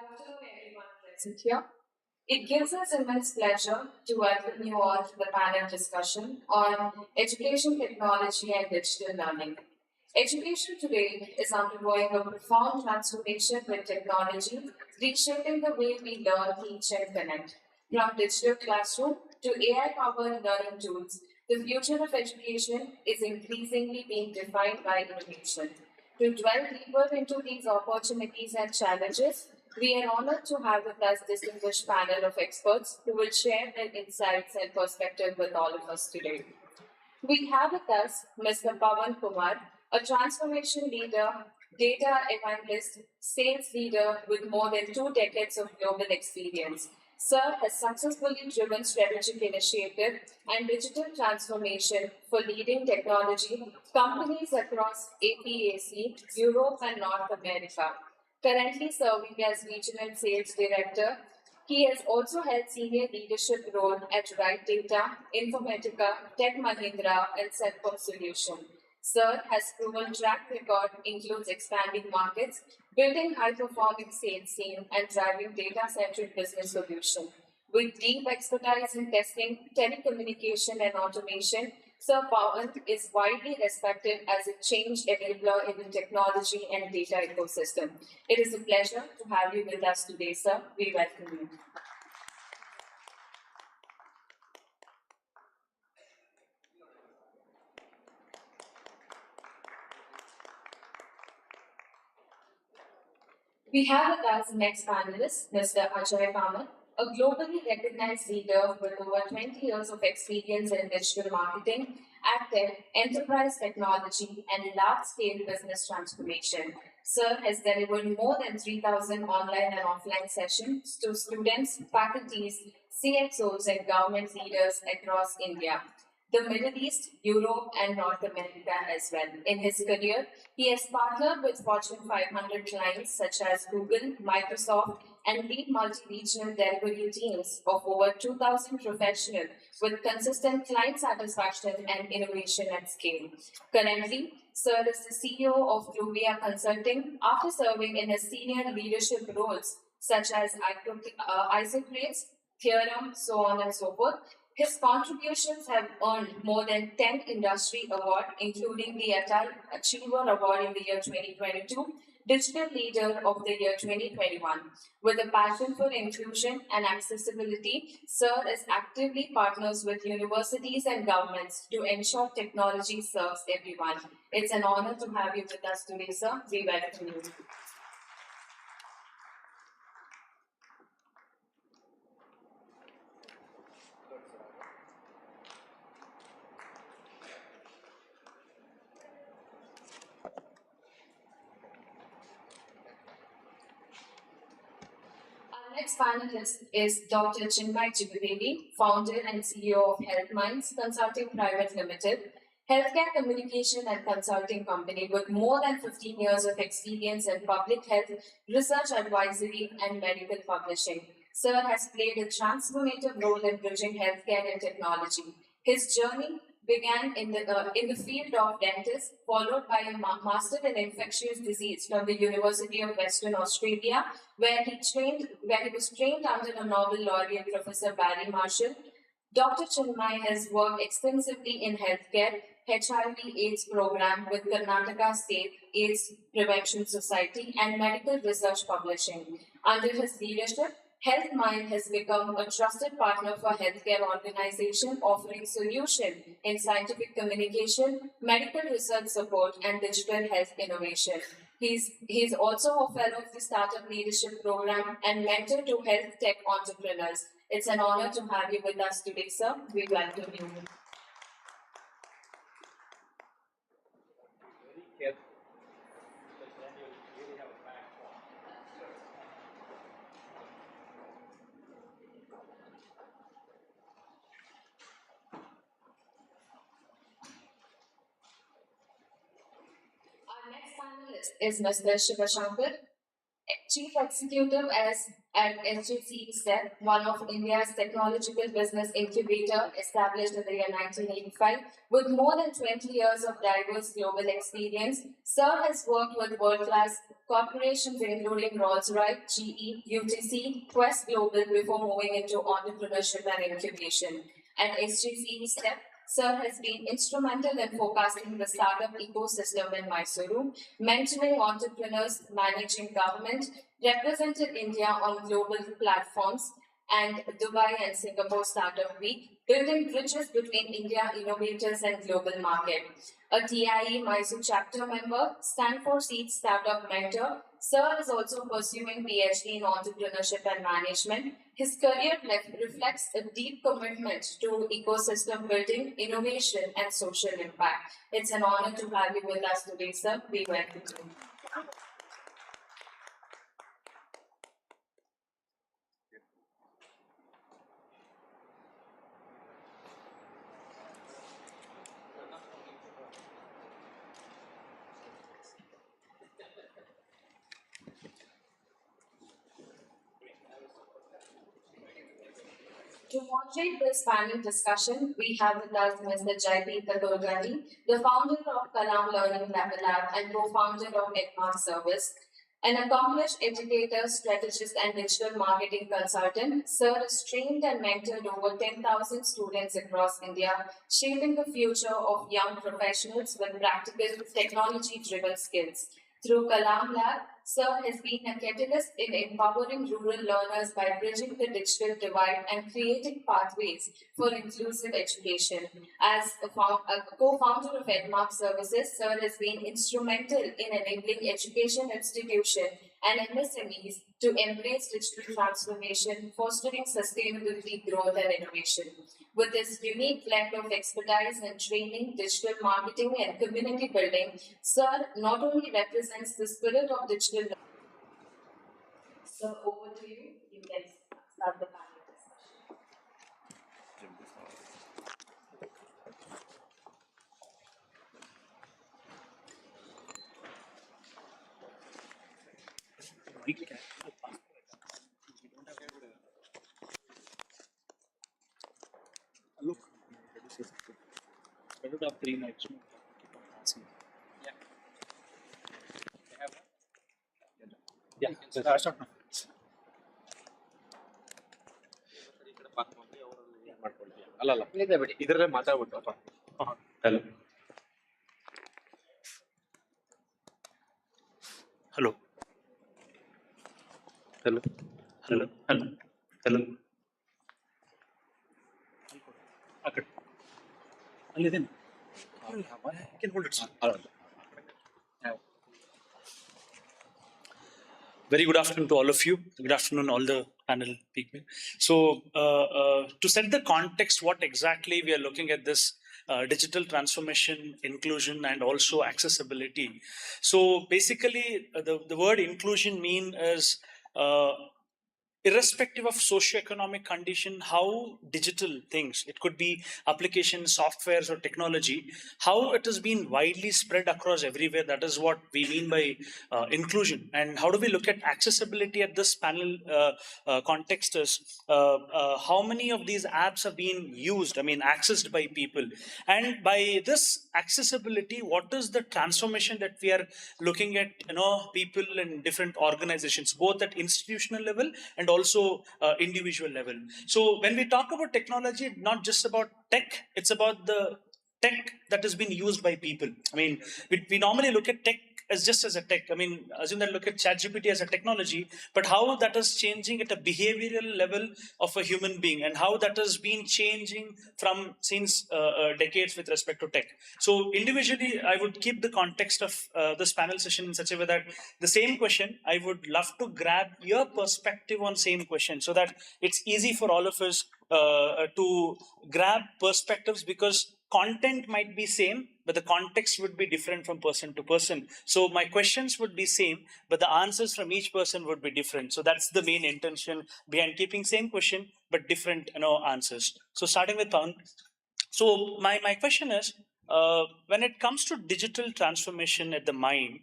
afternoon, everyone present here. It gives us immense pleasure to welcome you all to the panel discussion on education technology and digital learning. Education today is undergoing a profound transformation with technology, reshaping the way we learn, teach, and connect. From digital classroom to AI-powered learning tools, the future of education is increasingly being defined by innovation. To delve deeper into these opportunities and challenges, we are honored to have with us distinguished panel of experts who will share their insights and perspective with all of us today. We have with us Mr. Pavan Kumar, a transformation leader, data evangelist, sales leader with more than 2 decades of global experience. Sir has successfully driven strategic initiative and digital transformation for leading technology companies across APAC, Europe, and North America. Currently serving as Regional Sales Director, he has also held senior leadership role at Right Data, Informatica, Tech Mahindra, and Setcom Solution. Sir has proven track record includes expanding markets, building high-performing sales team, and driving data-centric business solution. With deep expertise in testing, telecommunication, and automation, Sir Pavan is widely respected as a change enabler in the technology and data ecosystem. It is a pleasure to have you with us today, sir. We welcome you. We have with us the next panelist, Mr. Ajay Kamath, a globally recognized leader with over 20 years of experience in digital marketing, AdTech, enterprise technology, and large-scale business transformation. Sir has delivered more than 3,000 online and offline sessions to students, faculties, CXOs, and government leaders across India, the Middle East, Europe, and North America as well. In his career, he has partnered with Fortune 500 clients such as Google, Microsoft, and lead multi-regional delivery teams of over 2,000 professionals with consistent client satisfaction and innovation at scale. Currently, Sir is the CEO of Fluvia Consulting after serving in his senior leadership roles such as ICDI2025, Theorem, so on and so forth. His contributions have earned more than 10 industry awards, including the Atal Achiever Award in the year 2022, Digital Leader of the year 2021. With a passion for inclusion and accessibility, Sir is actively partners with universities and governments to ensure technology serves everyone. It's an honor to have you with us today, sir. We welcome you. Next panelist is Dr. Chinmay Chigateri, founder and CEO of Health Minds Consulting Private Limited, healthcare communication and consulting company with more than 15 years of experience in public health, research advisory, and medical publishing. Sir has played a transformative role in bridging healthcare and technology. His journey began in the field of dentist, followed by a master in infectious disease from the University of Western Australia, where he was trained under a Nobel laureate, Professor Barry Marshall. Dr. Chinmay has worked extensively in healthcare, HIV/AIDS program with Karnataka State AIDS Prevention Society, and medical research publishing. Under his leadership, Health Mind has become a trusted partner for healthcare organizations offering solutions in scientific communication, medical research support, and digital health innovation. He's also a fellow of the Startup Leadership Program and mentor to health tech entrepreneurs. It's an honor to have you with us today, sir. We welcome you. Our next panelist is Mr. Shiva Shankar, Chief Executive at SJC, one of India's technological business incubator established in the year 1985. With more than 20 years of diverse global experience, Sir has worked with world-class corporations including Rolls-Royce, GE, UTC, Quest Global before moving into entrepreneurship and incubation. At SJC Step, Sir has been instrumental in forecasting the startup ecosystem in Mysuru, mentoring entrepreneurs, managing government, represented India on global platforms and Dubai and Singapore Startup Week, building bridges between India innovators and global market. A TIE Mysore chapter member, Stanford Seed Startup Mentor, Sir is also pursuing PhD in entrepreneurship and management. His career reflects a deep commitment to ecosystem building, innovation, and social impact. It's an honor to have you with us today, sir. We welcome you. To moderate this panel discussion, we have with us Mr. Jayatheerth, Kulkarni, the founder of Kalam Learning Lab and co-founder of EdMark Service. An accomplished educator, strategist, and digital marketing consultant, Sir has trained and mentored over 10,000 students across India, shaping the future of young professionals with practical, technology-driven skills. Through Kalam Lab, Sir has been a catalyst in empowering rural learners by bridging the digital divide and creating pathways for inclusive education. As a co-founder of EdMark Services, Sir has been instrumental in enabling education institutions and MSMEs to embrace digital transformation, fostering sustainability, growth, and innovation. With this unique blend of expertise in training, digital marketing, and community building, Sir not only represents the spirit of digital learning. Sir, over to you. You can start the panel discussion. Look, better to have 3 mics. Yeah. Start now. ಅಲ್ಲ ಇದರಲ್ಲೇ ಮಾತಾಡ್ಬಿಟ್ಟು hello hello hello hello hello ಆ ಕಡೆ ಅಲ್ಲಿದ್ದೇನೆ hold it. Very good afternoon to all of you. Good afternoon, all the panel people. So, to set the context, what exactly we are looking at this digital transformation, inclusion, and also accessibility. So, basically, the word inclusion is irrespective of socioeconomic condition, how digital things, it could be applications, softwares, or technology, how it has been widely spread across everywhere. That is what we mean by inclusion. And how do we look at accessibility at this panel context is how many of these apps have been used, accessed by people. And by this accessibility, what is the transformation that we are looking at, people in different organizations, both at institutional level and also individual level. So when we talk about technology, not just about tech, it's about the tech that has been used by people. We normally look at tech as just as a tech. Assume that look at ChatGPT as a technology, but how that is changing at a behavioral level of a human being, and how that has been changing from since decades with respect to tech. So individually, I would keep the context of this panel session in such a way that the same question, I would love to grab your perspective on same question, so that it's easy for all of us to grab perspectives, because content might be same, but the context would be different from person to person. So my questions would be same, but the answers from each person would be different. So that's the main intention behind keeping same question but different answers. So starting with Pavan. So my question is, when it comes to digital transformation at the mind,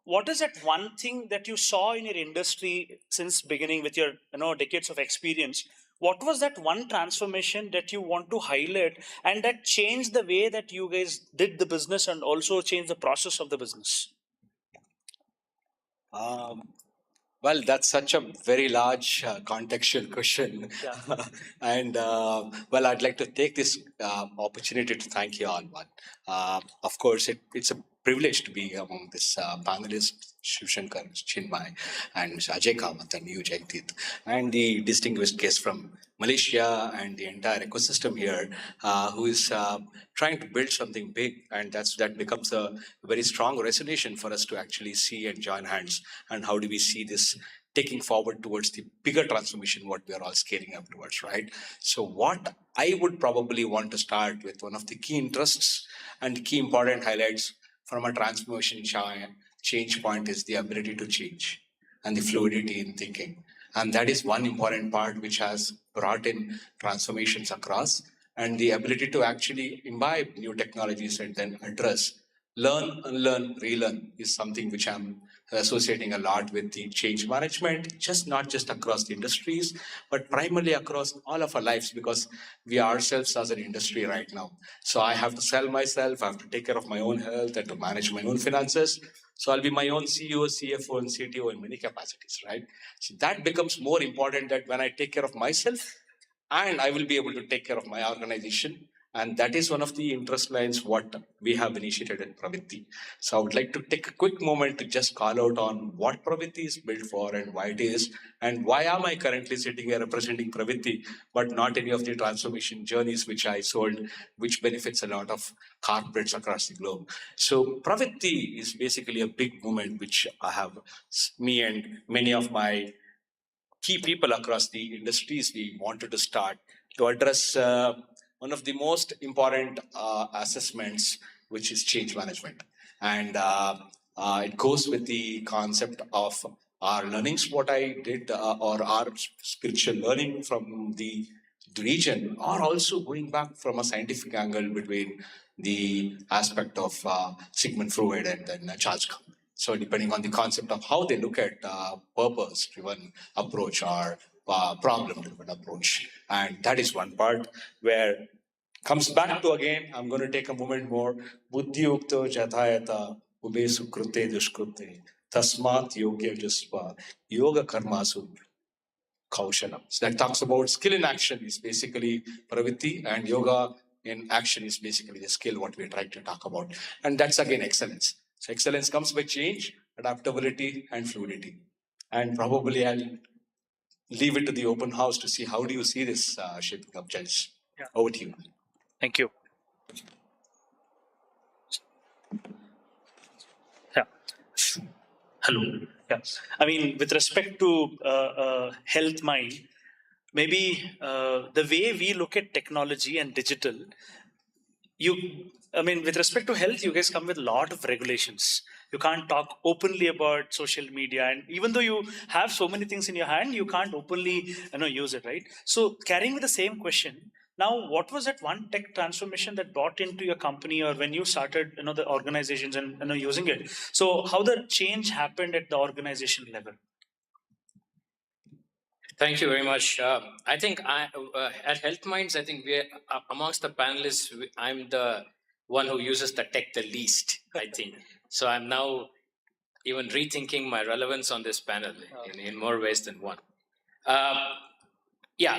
what is that one thing that you saw in your industry since beginning with your decades of experience? What was that one transformation that you want to highlight and that changed the way that you guys did the business and also changed the process of the business? Well, that's such a very large contextual question. Yeah. And well, I'd like to take this opportunity to thank you all. One, of course, it's a privilege to be among this panelists, Shiva Shankar, Chinmay, and Ajay Kamath, and you, Jayatheerth, and the distinguished guest from Malaysia and the entire ecosystem here, who is trying to build something big, and that becomes a very strong resonation for us to actually see and join hands. And how do we see this taking forward towards the bigger transformation, what we are all scaling up towards, right? So what I would probably want to start with, one of the key interests and key important highlights from a transformation change point is the ability to change and the fluidity in thinking. And that is one important part which has brought in transformations across, and the ability to actually imbibe new technologies and then address, learn, unlearn, relearn is something which I'm associating a lot with the change management, not just across the industries, but primarily across all of our lives, because we ourselves as an industry right now. So I have to sell myself, I have to take care of my own health and to manage my own finances. So I'll be my own CEO, CFO, and CTO in many capacities, right? So that becomes more important, that when I take care of myself, and I will be able to take care of my organization. And that is one of the interest lines what we have initiated at Pravitti. So I would like to take a quick moment to just call out on what Pravitti is built for and why it is, and why am I currently sitting here representing Pravitti, but not any of the transformation journeys which I sold, which benefits a lot of corporates across the globe. So Pravitti is basically a big movement which I have, me and many of my key people across the industries, we wanted to start to address one of the most important assessments, which is change management. And it goes with the concept of our learnings, what I did, or our spiritual learning from the region, or also going back from a scientific angle between the aspect of Sigmund Freud and then Charles Kuhn. So depending on the concept of how they look at purpose-driven approach or problem-driven approach. And that is one part where comes back to, again, I'm going to take a moment more, buddhi ukto jathayata ubesu krute dushkrute tasmat yogya jasva yoga karmasu kaushalam. So that talks about skill in action is basically pravitti, and yoga in action is basically the skill what we're trying to talk about. And that's again excellence. So excellence comes by change, adaptability, and fluidity. And probably I'll leave it to the open house to see how do you see this shaping up, Judge. Yeah. Over to you. Thank you. Yeah. Hello. Yeah. I mean, with respect to health mind, maybe the way we look at technology and digital, with respect to health, you guys come with a lot of regulations. You can't talk openly about social media, and even though you have so many things in your hand, you can't openly use it, right? So carrying with the same question, now what was that one tech transformation that brought into your company, or when you started the organizations and using it? So how the change happened at the organization level? Thank you very much. I think at Health Minds, I think we're amongst the panelists, I'm the one who uses the tech the least, I think. So I'm now even rethinking my relevance on this panel in more ways than one.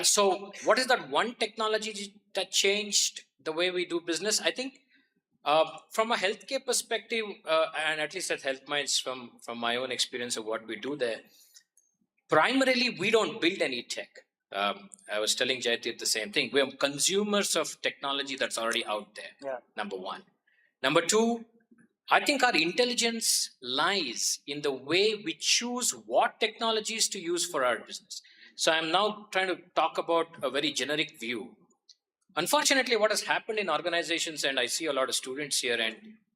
So what is that one technology that changed the way we do business? I think from a healthcare perspective, and at least at Health Minds, from my own experience of what we do there, primarily, we don't build any tech. I was telling Jayatheerth the same thing. We are consumers of technology that's already out there, number one. Number two, I think our intelligence lies in the way we choose what technologies to use for our business. So I'm now trying to talk about a very generic view. Unfortunately, what has happened in organizations, and I see a lot of students here,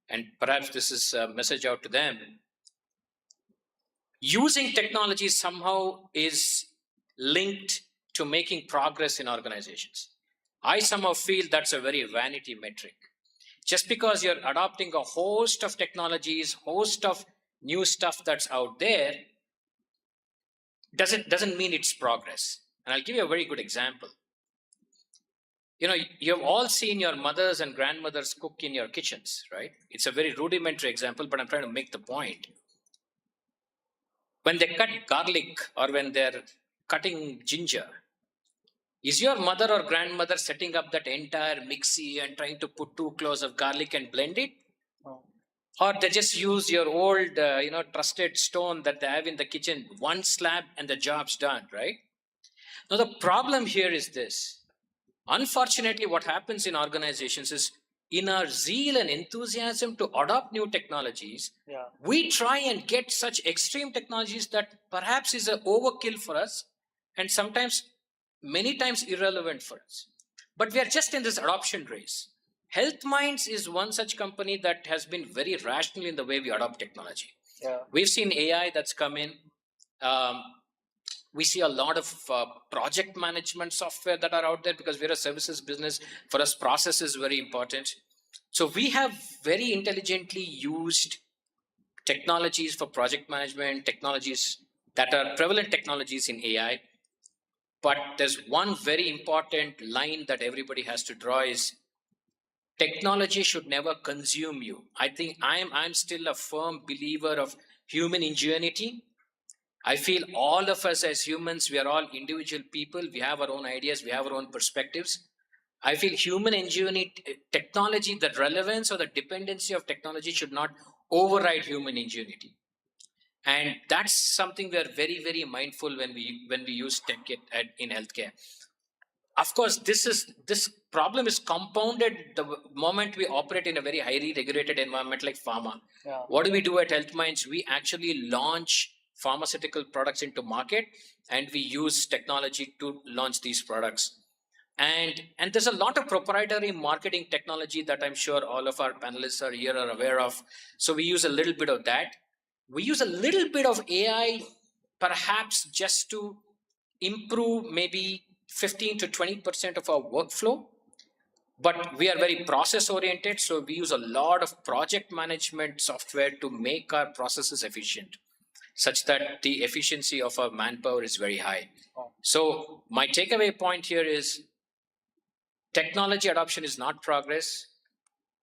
and perhaps this is a message out to them, using technology somehow is linked to making progress in organizations. I somehow feel that's a very vanity metric. Just because you're adopting a host of technologies, host of new stuff that's out there doesn't mean it's progress. And I'll give you a very good example. You know, you've all seen your mothers and grandmothers cook in your kitchens, right? It's a very rudimentary example, but I'm trying to make the point. When they cut garlic or when they're cutting ginger, is your mother or grandmother setting up that entire mixie and trying to put 2 cloves of garlic and blend it? No. Or they just use your old, trusted stone that they have in the kitchen, one slab and the job's done, right? Now, the problem here is this. Unfortunately, what happens in organizations is in our zeal and enthusiasm to adopt new technologies, we try and get such extreme technologies that perhaps is an overkill for us and sometimes, many times irrelevant for us. But we are just in this adoption race. Health Minds is one such company that has been very rational in the way we adopt technology. We've seen AI that's come in. We see a lot of project management software that are out there because we're a services business. For us, process is very important. So we have very intelligently used technologies for project management, technologies that are prevalent technologies in AI. But there's one very important line that everybody has to draw is technology should never consume you. I think I'm still a firm believer of human ingenuity. I feel all of us as humans, we are all individual people. We have our own ideas. We have our own perspectives. I feel human ingenuity, technology, the relevance or the dependency of technology should not override human ingenuity. And that's something we are very, very mindful when we use tech in healthcare. Of course, this problem is compounded the moment we operate in a very highly regulated environment like pharma. What do we do at Health Minds? We actually launch pharmaceutical products into market, and we use technology to launch these products. And there's a lot of proprietary marketing technology that I'm sure all of our panelists are here are aware of. So we use a little bit of that. We use a little bit of AI, perhaps just to improve maybe 15 to 20% of our workflow. But we are very process oriented. So we use a lot of project management software to make our processes efficient, such that the efficiency of our manpower is very high. So my takeaway point here is technology adoption is not progress.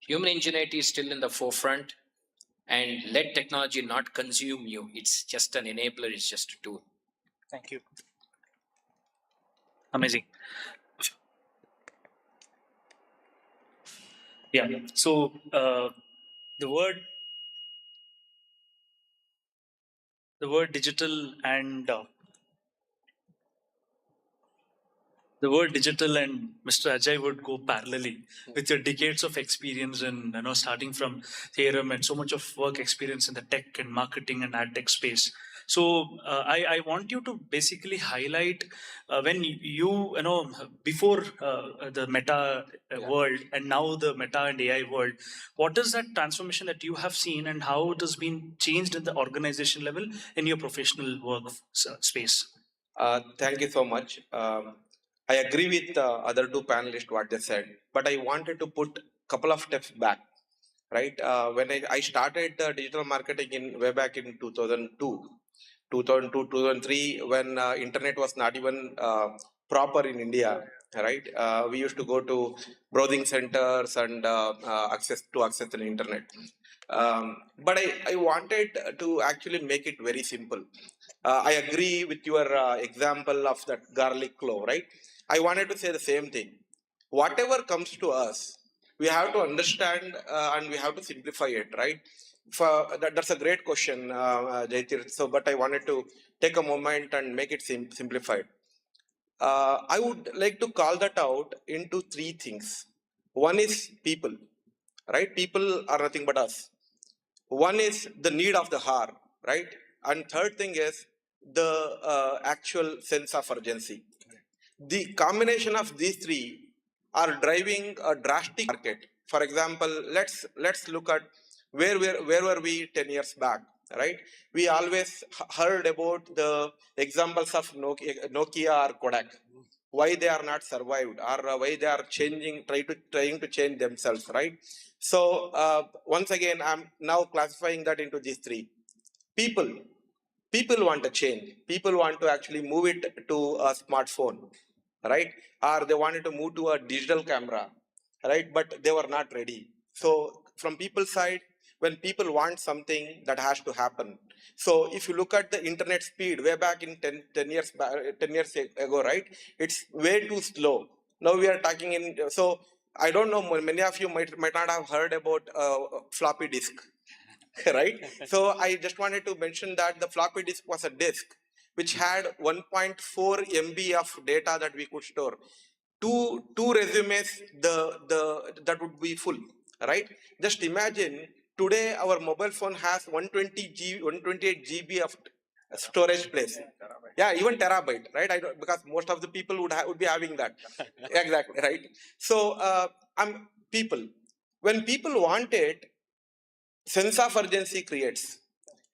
Human ingenuity is still in the forefront, and let technology not consume you. It's just an enabler. It's just a tool. Thank you. Amazing. Yeah. So the word digital and Mr. Ajay would go parallelly with your decades of experience and starting from theorem and so much of work experience in the tech and marketing and ad tech space. So I want you to basically highlight when you before the meta world and now the meta and AI world, what is that transformation that you have seen and how it has been changed at the organization level in your professional work space? Thank you so much. I agree with the other two panelists what they said, but I wanted to put a couple of steps back. Right, when I started digital marketing way back in 2002, 2003, when internet was not even proper in India. Right, we used to go to browsing centers and access the internet. But I wanted to actually make it very simple. I agree with your example of that garlic clove, right? I wanted to say the same thing. Whatever comes to us, we have to understand and we have to simplify it, right? That's a great question, Jayatheerth. So, but I wanted to take a moment and make it simplified. I would like to call that out into three things. One is people, right? People are nothing but us. One is the need of the hour, right? And third thing is the actual sense of urgency. The combination of these three are driving a drastic market. For example, let's look at where were we 10 years back, right? We always heard about the examples of Nokia or Kodak, why they are not survived or why they are trying to change themselves, right? So once again, I'm now classifying that into these three. people people want a change. People want to actually move it to a smartphone, right? Or they wanted to move to a digital camera, right? But they were not ready. So from people's side, when people want something, that has to happen. So if you look at the internet speed way back in 10 years 10 years ago, right, it's way too slow. Now we are talking in, so I don't know, many of you might not have heard about floppy disk. Right? So I just wanted to mention that the floppy disk was a disk which had 1.4 MB of data that we could store. Two resumes, the that would be full, right? Just imagine today our mobile phone has 128 GB of storage place. Yeah, even terabyte, right? I don't, because most of the people would be having that. Exactly, right? So people, when people want it, sense of urgency creates.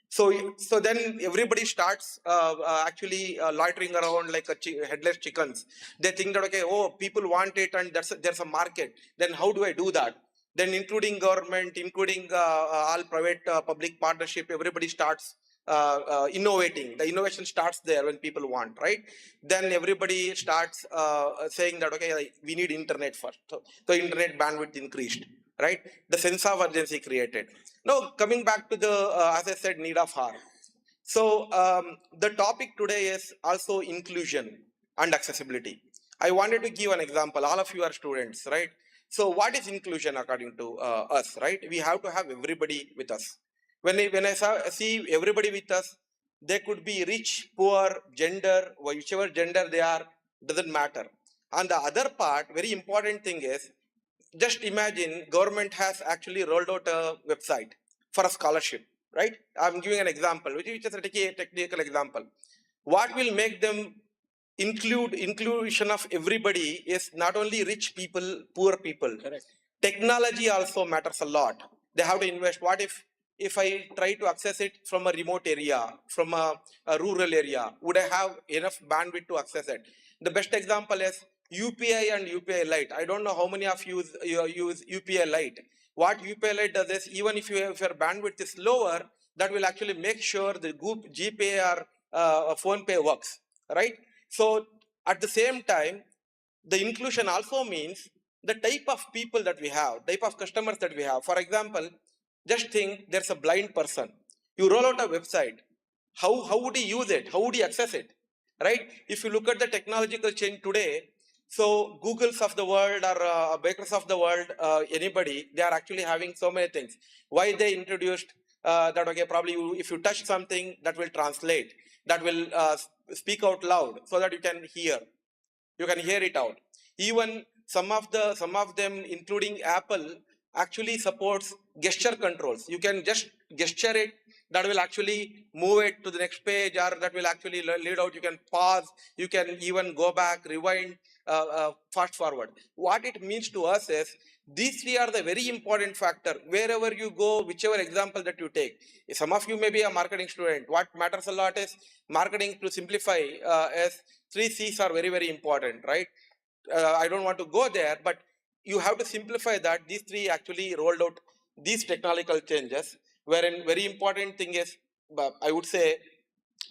So then everybody starts actually loitering around like a headless chickens. They think that, okay, oh, people want it and there's a market. Then how do I do that? Then including government, including all private public partnership, everybody starts innovating. The innovation starts there when people want, right? Then everybody starts saying that, okay, we need internet first. So internet bandwidth increased, right? The sense of urgency created. Now, coming back to the, as I said, need of hour. So the topic today is also inclusion and accessibility. I wanted to give an example. All of you are students, right? So what is inclusion according to us, right? We have to have everybody with us. When I see everybody with us, they could be rich, poor, gender, whichever gender they are, doesn't matter. And the other part, very important thing is, just imagine government has actually rolled out a website for a scholarship, right? I'm giving an example, which is a technical example. What will make them inclusion of everybody is not only rich people, poor people. Correct. Technology also matters a lot. They have to invest. What if I try to access it from a remote area, from a rural area, would I have enough bandwidth to access it? The best example is UPI and UPI Lite. I don't know how many of you use UPI Lite. What UPI Lite does is, even if your bandwidth is lower, that will actually make sure the GPay or phone pay works, right? So at the same time, the inclusion also means the type of people that we have, type of customers that we have. For example, just think there's a blind person. You roll out a website. How would he use it? How would he access it? Right? If you look at the technological change today, so Googles of the world or Bakers of the world, anybody, they are actually having so many things. Why they introduced that, okay, probably if you touch something, that will translate, that will speak out loud so that you can hear it out. Even some of them, including Apple, actually supports gesture controls. You can just gesture it, that will actually move it to the next page, or that will actually lead out. You can pause, you can even go back, rewind, fast forward. What it means to us is, these three are the very important factor wherever you go, whichever example that you take. Some of you may be a marketing student. What matters a lot is marketing, to simplify, is 3 C's are very, very important, right? I don't want to go there, but you have to simplify that. These three actually rolled out these technological changes, wherein very important thing is, I would say,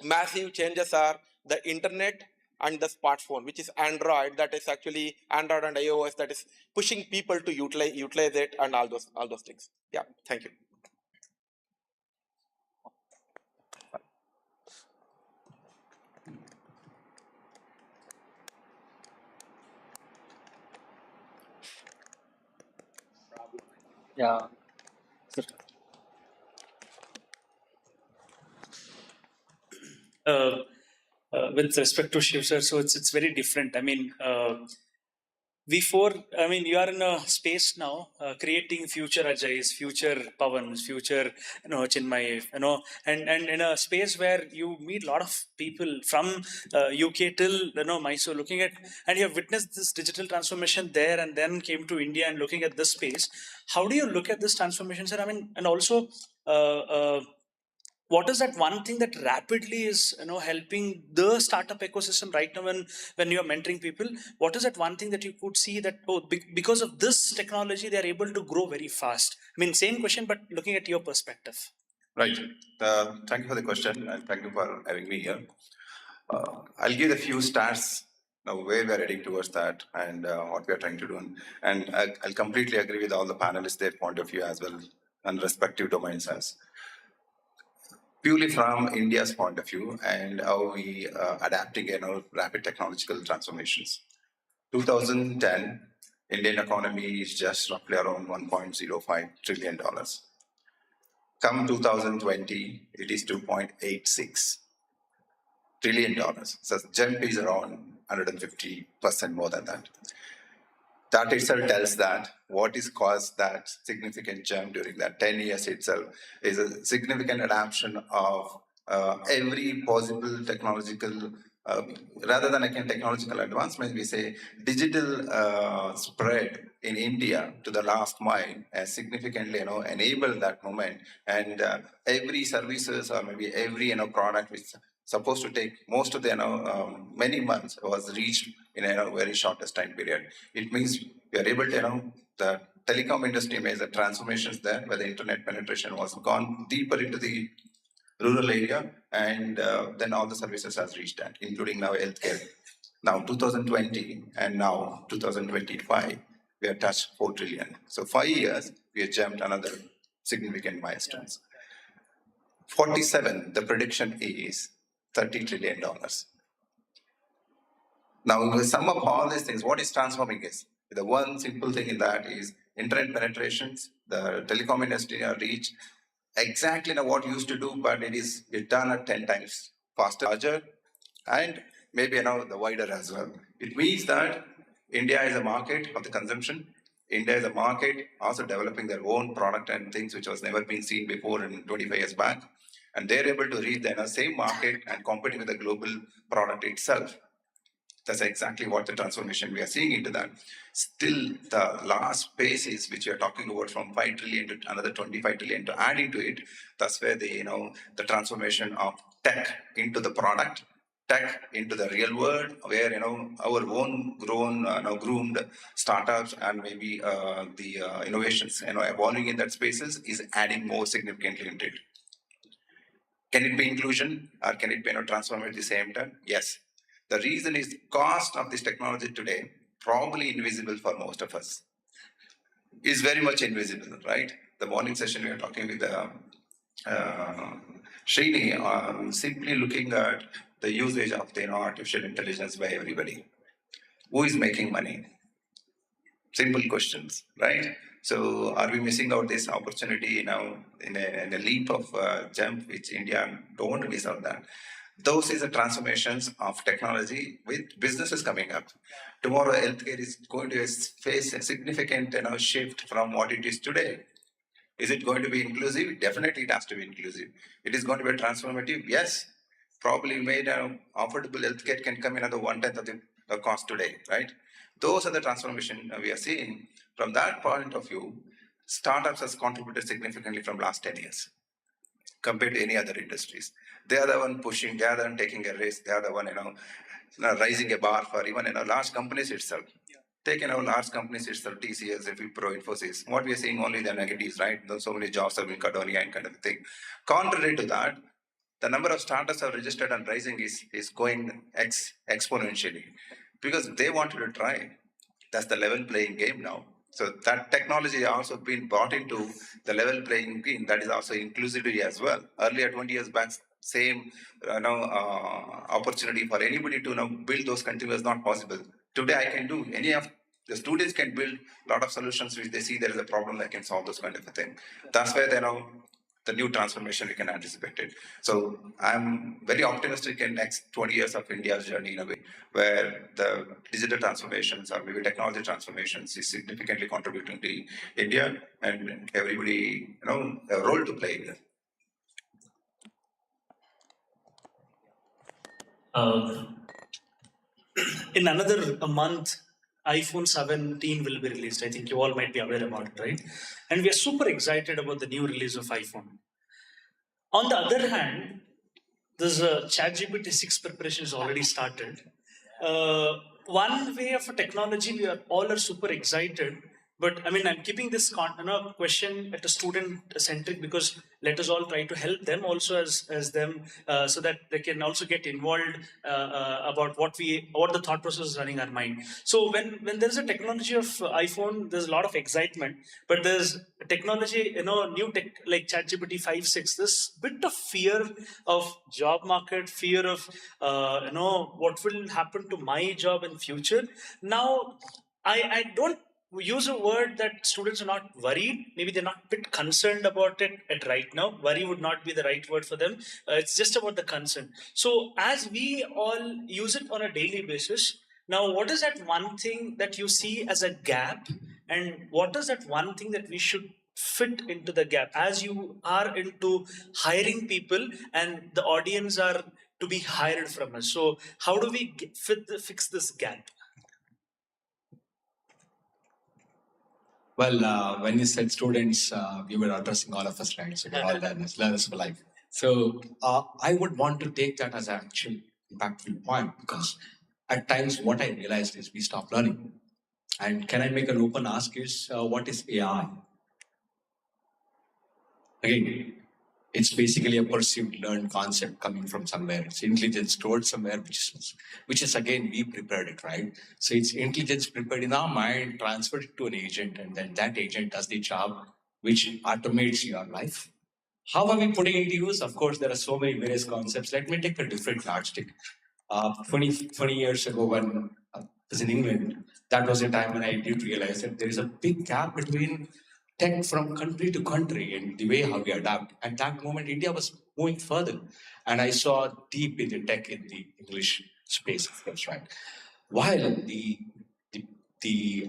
massive changes are the internet and the smartphone, which is Android, that is actually Android and iOS, that is pushing people to utilize it, and all those things. Yeah, thank you. Yeah. uh, with respect to Shiv sir, so it's very different. I mean, I mean, you are in a space now, creating future Ajay's, future Pavan's, future, Chinmay, and in a space where you meet a lot of people from UK till, Mysore, looking at, and you have witnessed this digital transformation there, and then came to India and looking at this space. How do you look at this transformation, sir? I mean, and also, what is that one thing that rapidly is helping the startup ecosystem right now, when you are mentoring people? What is that one thing that you could see that, because of this technology they are able to grow very fast? I mean, same question, but looking at your perspective. Right. Thank you for the question and thank you for having me here. I'll give a few stats now where we're heading towards that and what we are trying to do. And I'll completely agree with all the panelists, their point of view as well, and respective domains as. Purely from India's point of view and how we adapting rapid technological transformations. 2010, Indian economy is just roughly around $1.05 trillion. Come 2020, it is $2.86 trillion. So jump is around 150% more than that. That itself tells that what is caused that significant jump during that 10 years itself is a significant adoption of every possible technological, rather than again technological advancement, we say digital spread in India to the last mile has significantly enabled that moment, and every services or maybe every product which supposed to take most of the many months was reached in a very shortest time period. It means we are able to the telecom industry made the transformations there where the internet penetration was gone deeper into the rural area, and then all the services has reached that, including now healthcare. Now 2020 and now 2025, we have touched 4 trillion. So 5 years, we have jumped another significant milestones. 47, the prediction is $30 trillion. Now, with sum of all these things, what is transforming is the one simple thing in that is internet penetrations, the telecom industry are reached exactly what used to do, but it's done at 10 times faster, larger, and maybe the wider as well. It means that India is a market of the consumption. India is a market also developing their own product and things which was never been seen before in 25 years back. And they're able to reach the same market and compete with the global product itself. That's exactly what the transformation we are seeing into that. Still, the last phase is which we are talking about from 5 trillion to another 25 trillion to add into it. That's where the the transformation of tech into the product, tech into the real world, where our own grown, groomed startups and maybe the innovations evolving in that spaces is adding more significantly into it. Can it be inclusion or can it be transform at the same time? Yes. The reason is cost of this technology today, probably invisible for most of us, is very much invisible, right? The morning session we are talking with Srini, simply looking at the usage of the artificial intelligence by everybody. Who is making money? Simple questions, right? So are we missing out this opportunity now in a leap of jump which India don't want to miss out that? Those is the transformations of technology with businesses coming up. Tomorrow, healthcare is going to face a significant shift from what it is today. Is it going to be inclusive? Definitely, it has to be inclusive. It is going to be transformative. Yes, probably made affordable healthcare can come in at the 1/10 of the cost today, right? Those are the transformation we are seeing. From that point of view, startups has contributed significantly from last 10 years. Compared to any other industries. They are the one pushing, they are the one taking a risk, they are the one, raising a bar for even, large companies itself. Take, large companies itself, TCS, Wipro, Infosys. What we are seeing only the negatives, right? So many jobs have been cut only and kind of thing. Contrary to that, the number of startups are registered and rising is going exponentially because they wanted to try. That's the level playing game now. So that technology has also been brought into the level playing game. That is also inclusivity as well. Earlier, 20 years back, same opportunity for anybody to build those continuous not possible. Today, I can do any of the students can build a lot of solutions which they see there is a problem that can solve those kind of a thing. That's where they the new transformation we can anticipate it. So I'm very optimistic in next 20 years of India's journey in a way where the digital transformations or maybe technology transformations is significantly contributing to India and everybody, a role to play there. In another month, iPhone 17 will be released. I think you all might be aware about it, right? And we are super excited about the new release of iPhone. On the other hand, this ChatGPT 6 preparation is already started. One way of a technology we are all super excited But I mean, I'm keeping this question at a student centric because let us all try to help them also as them so that they can also get involved about what the thought process is running our mind. So when there's a technology of iPhone, there's a lot of excitement, but there's technology, new tech like ChatGPT 5.6. This bit of fear of job market, fear of what will happen to my job in future. Now, I don't use a word that students are not worried. Maybe they're not a bit concerned about it at right now. Worry would not be the right word for them. It's just about the concern. So as we all use it on a daily basis, now what is that one thing that you see as a gap, and what is that one thing that we should fit into the gap as you are into hiring people and the audience are to be hired from us? So how do we fix this gap? Well, when you said students, you were addressing all of us, right? So we're all learners for life. So I would want to take that as an actual impactful point, because at times what I realized is we stop learning. And can I make an open ask is, what is AI? Again, it's basically a perceived learned concept coming from somewhere. It's intelligence stored somewhere, which is again, we prepared it, right? So it's intelligence prepared in our mind, transferred it to an agent, and then that agent does the job which automates your life. How are we putting it to use? Of course, there are so many various concepts. Let me take a different yardstick. 20 years ago, when I was in England, that was a time when I did realize that there is a big gap between tech from country to country and the way how we adapt. At that moment, India was moving further. And I saw deep in the tech in the English space, of course, right? While the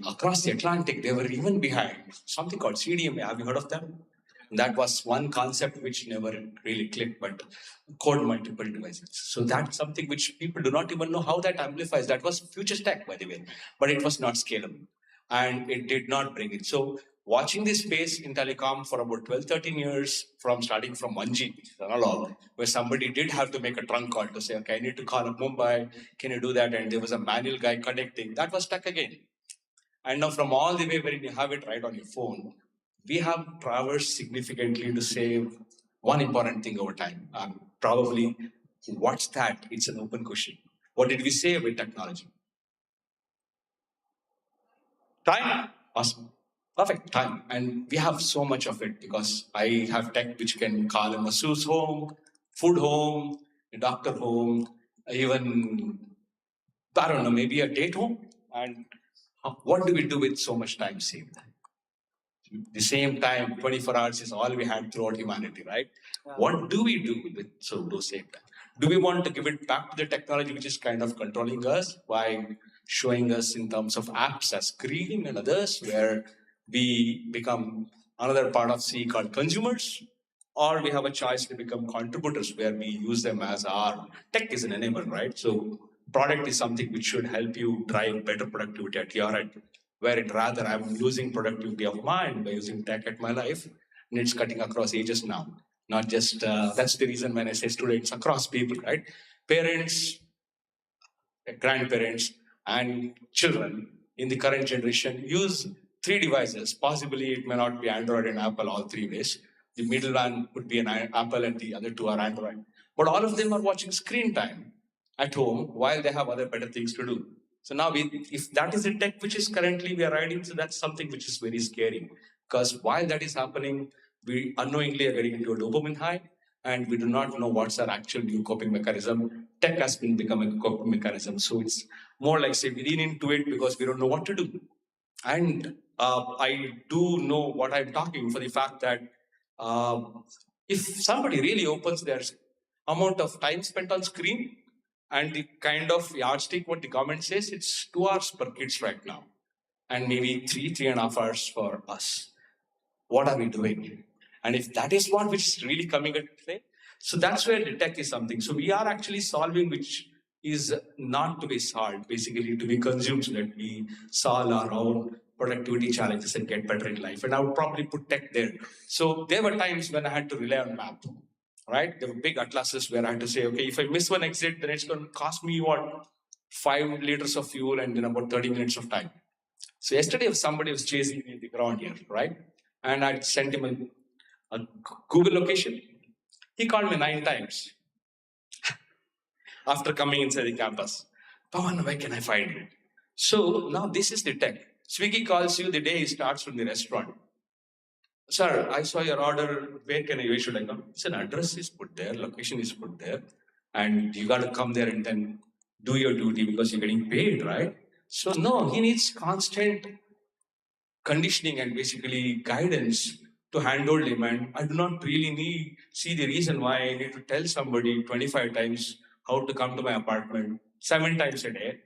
across the Atlantic, they were even behind something called CDMA. Have you heard of them? That was one concept which never really clicked, but code multiple devices. So that's something which people do not even know how that amplifies. That was future tech, by the way, but it was not scalable and it did not bring it. So watching this space in telecom for about 12, 13 years, from starting from 1G, which is analog, where somebody did have to make a trunk call to say, okay, I need to call up Mumbai, can you do that? And there was a manual guy connecting. That was tech again. And now from all the way where you have it right on your phone, we have traversed significantly to save one important thing over time. Probably, what's that? It's an open question. What did we save with technology? Time. Awesome. Perfect. Time. And we have so much of it because I have tech which can call a masseuse home, food home, a doctor home, even, I don't know, maybe a date home. And what do we do with so much time saved? The same time, 24 hours is all we had throughout humanity, right? Yeah. What do we do with those same time? Do we want to give it back to the technology which is kind of controlling us by showing us in terms of apps as screen and others, where we become another part of C called consumers? Or we have a choice to become contributors where we use them as our tech is an enabler, right? So product is something which should help you drive better productivity at your end, where it rather I'm losing productivity of mine by using tech at my life, and it's cutting across ages now. Not just, that's the reason when I say students, across people, right? Parents, grandparents, and children in the current generation use 3 devices. Possibly it may not be Android and Apple all 3 ways. The middle one would be an Apple and the other 2 are Android. But all of them are watching screen time at home while they have other better things to do. So now, if that is the tech which is currently we are riding, so that's something which is very scary. Because while that is happening, we unknowingly are getting into a dopamine high, and we do not know what's our actual new coping mechanism. Tech has been becoming a coping mechanism. So it's more like, say, we lean into it because we don't know what to do. And I do know what I'm talking for the fact that if somebody really opens their amount of time spent on screen and the kind of yardstick what the government says, it's 2 hours per kids right now, and maybe 3.5 hours for us. What are we doing? And if that is what which is really coming at play, so that's where the tech is something. So we are actually solving which is not to be solved, basically to be consumed so that we solve our own productivity challenges and get better in life. And I would probably put tech there. So there were times when I had to rely on map, right? There were big atlases where I had to say, okay, if I miss one exit, then it's going to cost me 5 liters of fuel and then about 30 minutes of time. So yesterday, somebody was chasing me in the ground here, right? And I sent him a Google location. He called me 9 times after coming inside the campus. Pavan, where can I find you? So now this is the tech. Swiggy calls you the day he starts from the restaurant. Sir, I saw your order. Where should I come? It's an address is put there, location is put there, and you got to come there and then do your duty because you're getting paid, right? So no, he needs constant conditioning and basically guidance to handhold him. And I do not really see the reason why I need to tell somebody 25 times how to come to my apartment 7 times a day.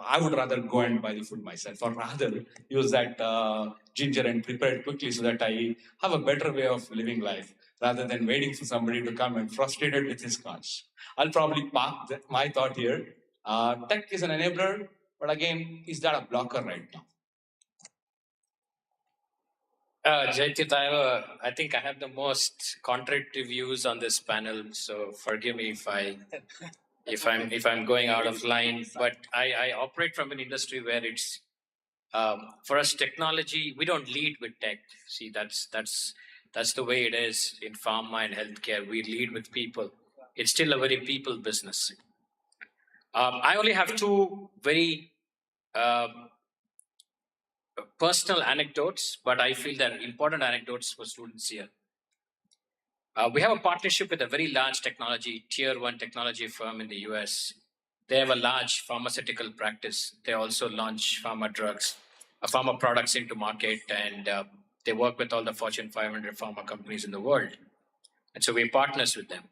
I would rather go and buy the food myself, or rather use that ginger and prepare it quickly so that I have a better way of living life rather than waiting for somebody to come and frustrated with his cars. I'll probably park my thought here. Tech is an enabler, but again, is that a blocker right now? Jayatheerth, I think I have the most contradictory views on this panel, so forgive me if I'm going out of line. But I operate from an industry where it's for us technology. We don't lead with tech. See, that's the way it is in pharma and healthcare. We lead with people. It's still a very people business. I only have 2 very personal anecdotes, but I feel they're important anecdotes for students here. We have a partnership with a very large tier 1 technology firm in the US. They have a large pharmaceutical practice. They also launch pharma products into market, and they work with all the Fortune 500 pharma companies in the world. And so we're partners with them.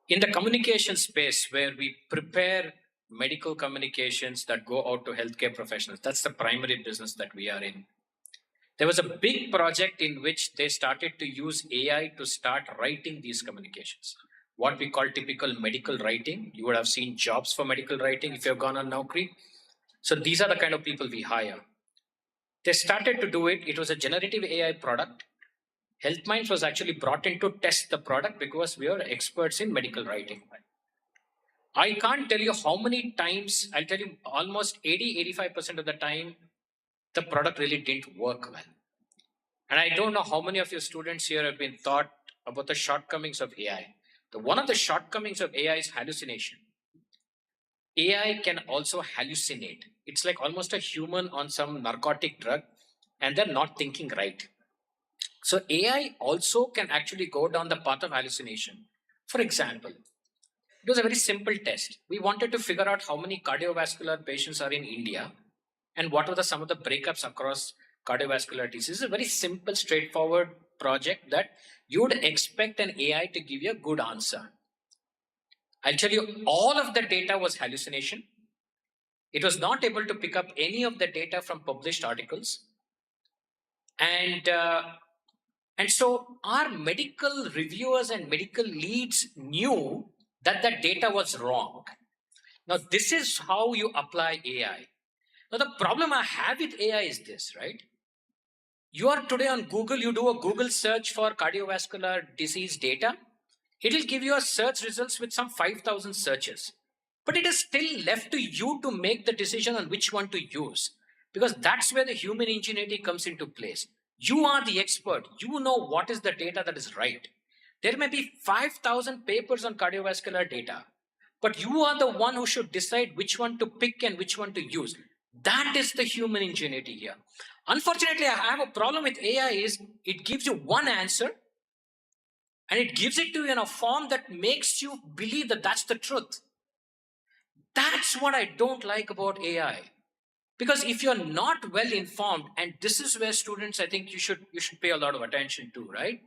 In the communication space, where we prepare medical communications that go out to healthcare professionals, that's the primary business that we are in. There was a big project in which they started to use AI to start writing these communications. What we call typical medical writing. You would have seen jobs for medical writing if you've gone on Naukri. So these are the kind of people we hire. They started to do it. It was a generative AI product. Health Minds was actually brought in to test the product because we are experts in medical writing. I can't tell you how many times. I'll tell you almost 80-85% of the time, the product really didn't work well. And I don't know how many of your students here have been taught about the shortcomings of AI. One of the shortcomings of AI is hallucination. AI can also hallucinate. It's like almost a human on some narcotic drug, and they're not thinking right. So AI also can actually go down the path of hallucination. For example, it was a very simple test. We wanted to figure out how many cardiovascular patients are in India and what are some of the breakups across cardiovascular disease. This is a very simple, straightforward project that you would expect an AI to give you a good answer. I'll tell you, all of the data was hallucination. It was not able to pick up any of the data from published articles. And so our medical reviewers and medical leads knew that the data was wrong. Now, this is how you apply AI. Now, the problem I have with AI is this, right? You are today on Google, you do a Google search for cardiovascular disease data. It will give you a search results with some 5,000 searches. But it is still left to you to make the decision on which one to use. Because that's where the human ingenuity comes into place. You are the expert. You know what is the data that is right. There may be 5,000 papers on cardiovascular data, but you are the one who should decide which one to pick and which one to use. That is the human ingenuity here. Unfortunately, I have a problem with AI is it gives you one answer and it gives it to you in a form that makes you believe that that's the truth. That's what I don't like about AI. Because if you're not well informed, and this is where students, I think you should pay a lot of attention to, right?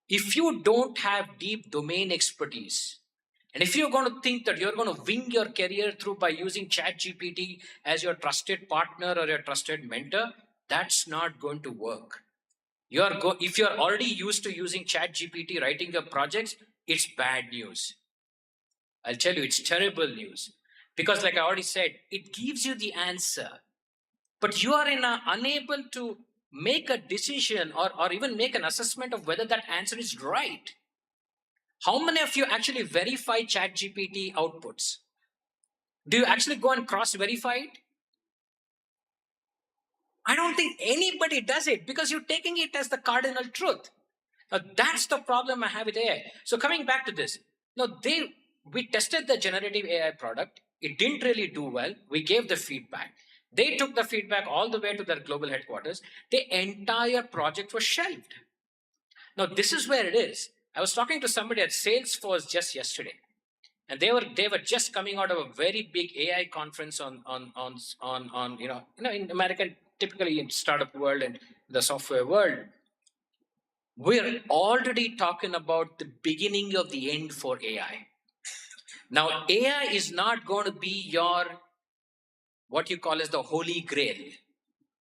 If you don't have deep domain expertise, and if you're going to think that you're going to wing your career through by using ChatGPT as your trusted partner or your trusted mentor, that's not going to work. If you're already used to using ChatGPT writing your projects, it's bad news. I'll tell you, it's terrible news. Because like I already said, it gives you the answer. But you are unable to make a decision or even make an assessment of whether that answer is right. How many of you actually verify ChatGPT outputs? Do you actually go and cross-verify it? I don't think anybody does it because you're taking it as the cardinal truth. Now, that's the problem I have with AI. So coming back to this, now we tested the generative AI product. It didn't really do well. We gave the feedback. They took the feedback all the way to their global headquarters. The entire project was shelved. Now, this is where it is. I was talking to somebody at Salesforce just yesterday, and they were just coming out of a very big AI conference on in America, typically in startup world and the software world. We're already talking about the beginning of the end for AI. Now, AI is not going to be your what you call as the holy grail.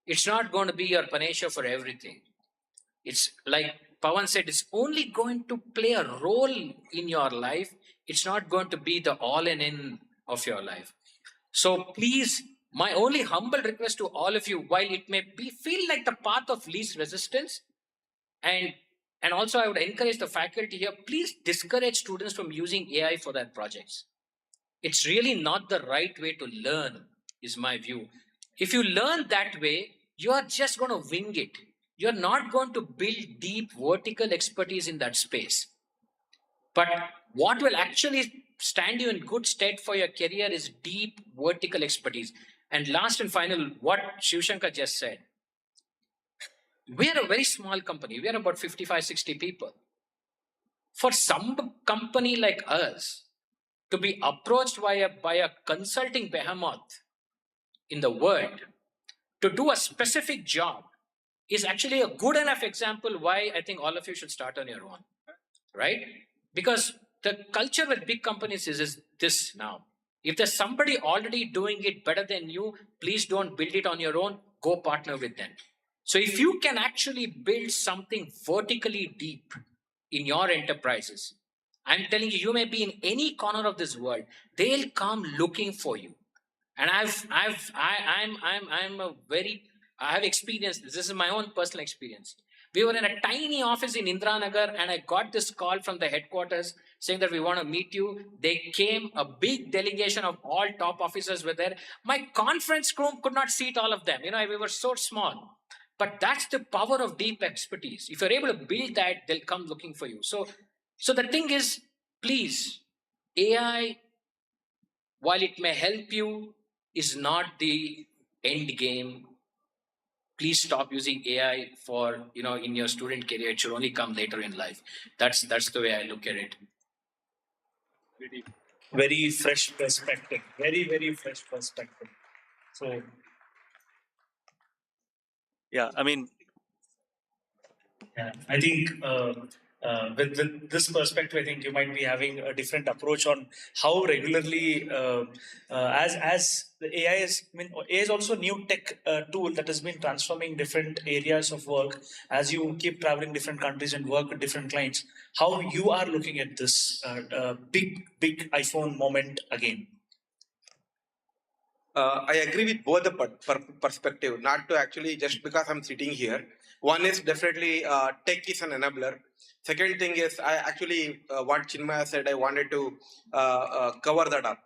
It's not going to be your panacea for everything. It's like Pavan said, it's only going to play a role in your life. It's not going to be the all and in of your life. So please, my only humble request to all of you, while it may feel like the path of least resistance, and also I would encourage the faculty here, please discourage students from using AI for their projects. It's really not the right way to learn, is my view. If you learn that way, you are just going to wing it. You're not going to build deep vertical expertise in that space. But what will actually stand you in good stead for your career is deep vertical expertise. And last and final, what Shiva Shankar just said. We are a very small company. We are about 55, 60 people. For some company like us to be approached by a consulting behemoth in the world to do a specific job is actually a good enough example why I think all of you should start on your own, right? Because the culture with big companies is this now. If there's somebody already doing it better than you, please don't build it on your own. Go partner with them. So if you can actually build something vertically deep in your enterprises, I'm telling you, you may be in any corner of this world, they'll come looking for you. And I have experienced this. This is my own personal experience. We were in a tiny office in Indranagar, and I got this call from the headquarters saying that we want to meet you. They came, a big delegation of all top officers were there. My conference room could not seat all of them. We were so small. But that's the power of deep expertise. If you're able to build that, they'll come looking for you. So the thing is, please, AI, while it may help you, is not the end game. Please stop using AI for, in your student career. It should only come later in life. That's the way I look at it. Very fresh perspective. Very, very fresh perspective. So, yeah, I mean, I think with this perspective, I think you might be having a different approach on how regularly, as the AI is, AI is also a new tech tool that has been transforming different areas of work as you keep traveling different countries and work with different clients. How you are looking at this big iPhone moment again? I agree with both the perspective, not to actually just because I'm sitting here. One is definitely tech is an enabler. Second thing is I actually, what Chinmay said, I wanted to cover that up.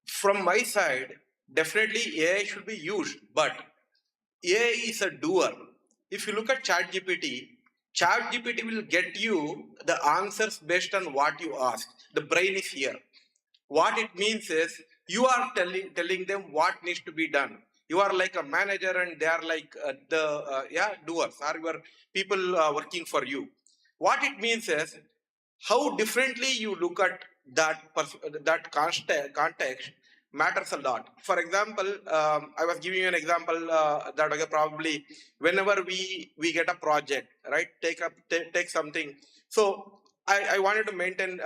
From my side, definitely AI should be used, but AI is a doer. If you look at ChatGPT will get you the answers based on what you ask. The brain is here. What it means is you are telling them what needs to be done. You are like a manager and they are like doers, or your people working for you. What it means is how differently you look at that context matters a lot. For example, I was giving you an example that probably whenever we get a project, right? Take something. So I wanted to mention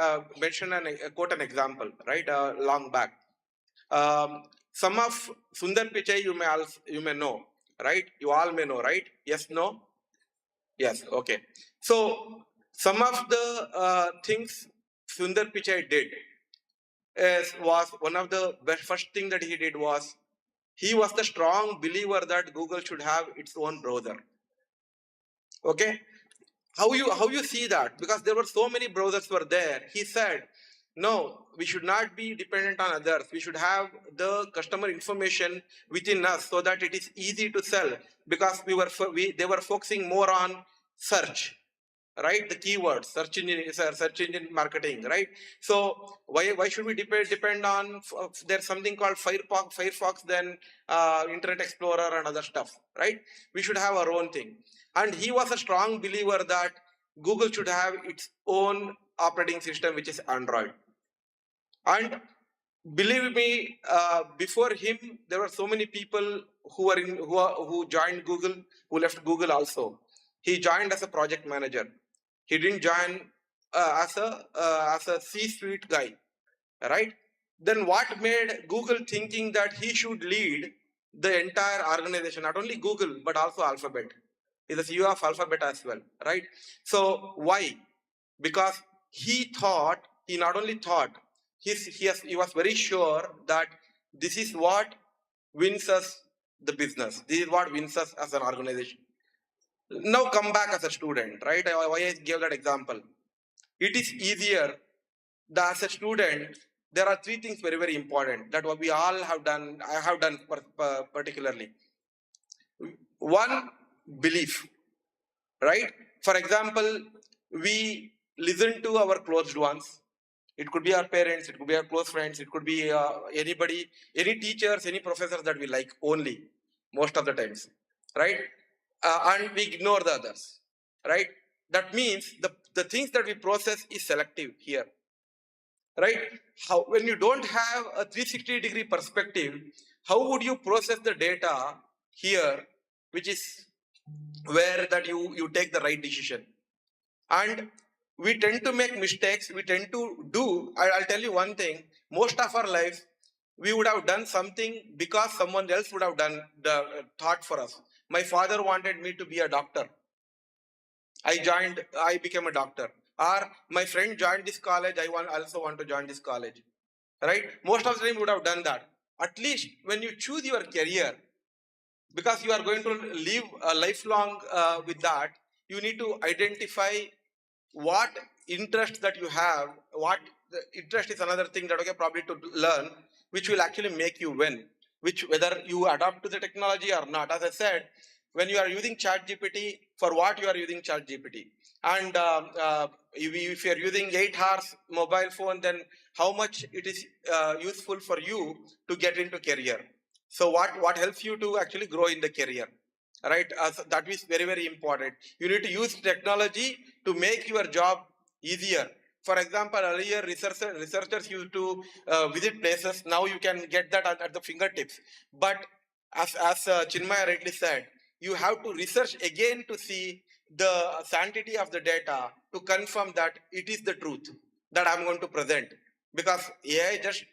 and quote an example, right? Long back. Some of Sundar Pichai you may know, right? You all may know, right? Yes, no? Yes, okay. So some of the things Sundar Pichai did was one of the first thing that he did was he was the strong believer that Google should have its own browser. Okay, how you see that? Because there were so many browsers were there. He said, No, we should not be dependent on others. We should have the customer information within us so that it is easy to sell, because they were focusing more on search, right? The keywords, search engine marketing, right? So why should we depend on there's something called Firefox, then Internet Explorer and other stuff, right? We should have our own thing. And he was a strong believer that Google should have its own operating system, which is Android. And believe me, before him, there were so many people who joined Google, who left Google also. He joined as a project manager. He didn't join as a C-suite guy, right? Then what made Google thinking that he should lead the entire organization, not only Google, but also Alphabet? He's the CEO of Alphabet as well, right? So why? Because he not only thought, he was very sure that this is what wins us the business. This is what wins us as an organization. Now come back as a student, right? Why I gave that example. It is easier that as a student, there are three things very, very important that what we all have done, I have done particularly. One, belief, right? For example, we listen to our closed ones. It could be our parents, it could be our close friends, it could be anybody, any teachers, any professors that we like only, most of the times, right? And we ignore the others, right? That means the things that we process is selective here, right? When you don't have a 360-degree perspective, how would you process the data here, which is where that you take the right decision? And we tend to make mistakes. We tend to do, I'll tell you one thing, most of our lives, we would have done something because someone else would have done the thought for us. My father wanted me to be a doctor. I became a doctor. Or my friend joined this college, I also want to join this college, right? Most of the time we would have done that. At least when you choose your career, because you are going to live a lifelong with that, you need to identify what interest that you have. What the interest is another thing that probably to learn, which will actually make you win, whether you adapt to the technology or not. As I said, when you are using ChatGPT, for what you are using ChatGPT, and if you are using 8 hours mobile phone, then how much it is useful for you to get into career. So what helps you to actually grow in the career, right? So that is very, very important. You need to use technology to make your job easier. For example, earlier researchers used to visit places. Now you can get that at the fingertips. But as Chinmay rightly said, you have to research again to see the sanctity of the data to confirm that it is the truth that I'm going to present. Because AI just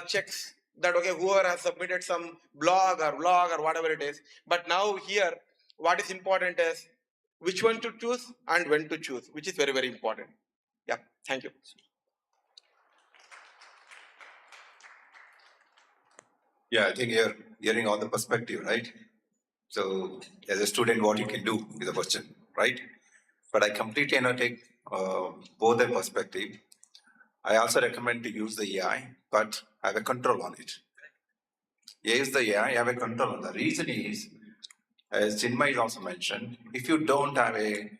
checks that, okay, whoever has submitted some blog or whatever it is. But now here, what is important is which one to choose and when to choose, which is very, very important. Yeah, thank you. Yeah, I think you're hearing all the perspective, right? So as a student, what you can do is a question, right? But I completely take both the perspective. I also recommend to use the AI, but have a control on it. Use the AI, have a control on. The reason is, as Chinmay also mentioned, if you don't have a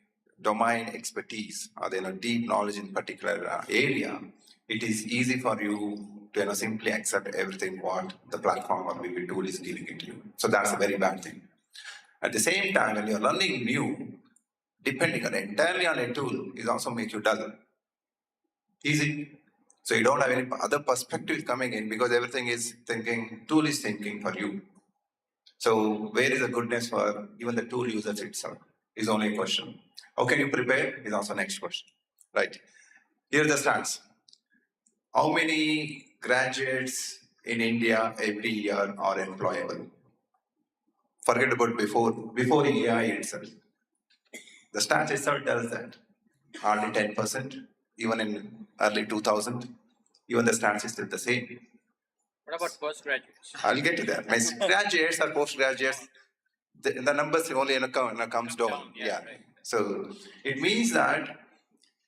domain expertise or deep knowledge in particular area, it is easy for you to simply accept everything what the platform or maybe tool is giving it to you. So that's a very bad thing. At the same time, when you're learning new, depending on entirely on a tool, it also makes you dull. Easy. So you don't have any other perspective coming in because everything is thinking, tool is thinking for you. So where is the goodness for even the tool users itself is only a question. How can you prepare is also next question, right? Here's the stats. How many graduates in India every year are employable? Forget about before AI itself. The stats itself tells that hardly 10%, even in early 2000, even the stats is still the same. What about postgraduates? I'll get to that. My graduates or postgraduates, the numbers only comes down. Yeah. Right. So it means that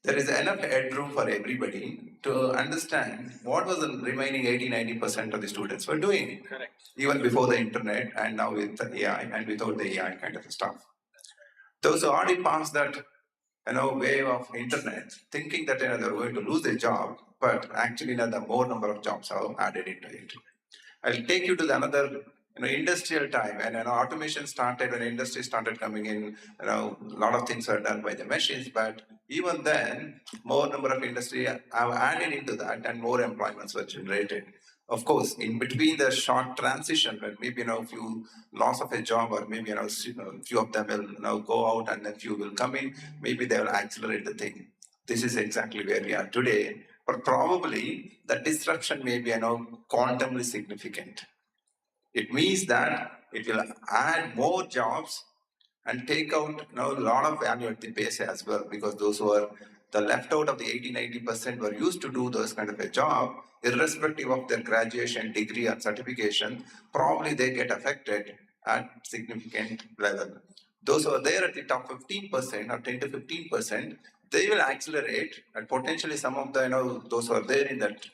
there is enough headroom for everybody to understand what was the remaining 80-90% of the students were doing. Correct. Even before the internet and now with the AI and without the AI kind of stuff. Those who already passed that wave of internet, thinking that they're going to lose their job, but actually the more number of jobs are added into it. I'll take you to the another industrial time, and automation started when industry started coming in. A lot of things were done by the machines, but even then, more number of industry have added into that, and more employments were generated. Of course, in between the short transition, when maybe few loss of a job, or maybe few of them will go out, and then few will come in. Maybe they will accelerate the thing. This is exactly where we are today. But probably the disruption may be quantumly significant. It means that it will add more jobs and take out a lot of value at the base as well, because those who are the left out of the 80-90% were used to do those kind of a job, irrespective of their graduation, degree, or certification. Probably they get affected at significant level. Those who are there at the top 15% or 10 to 15%, they will accelerate, and potentially some of the those who are there in that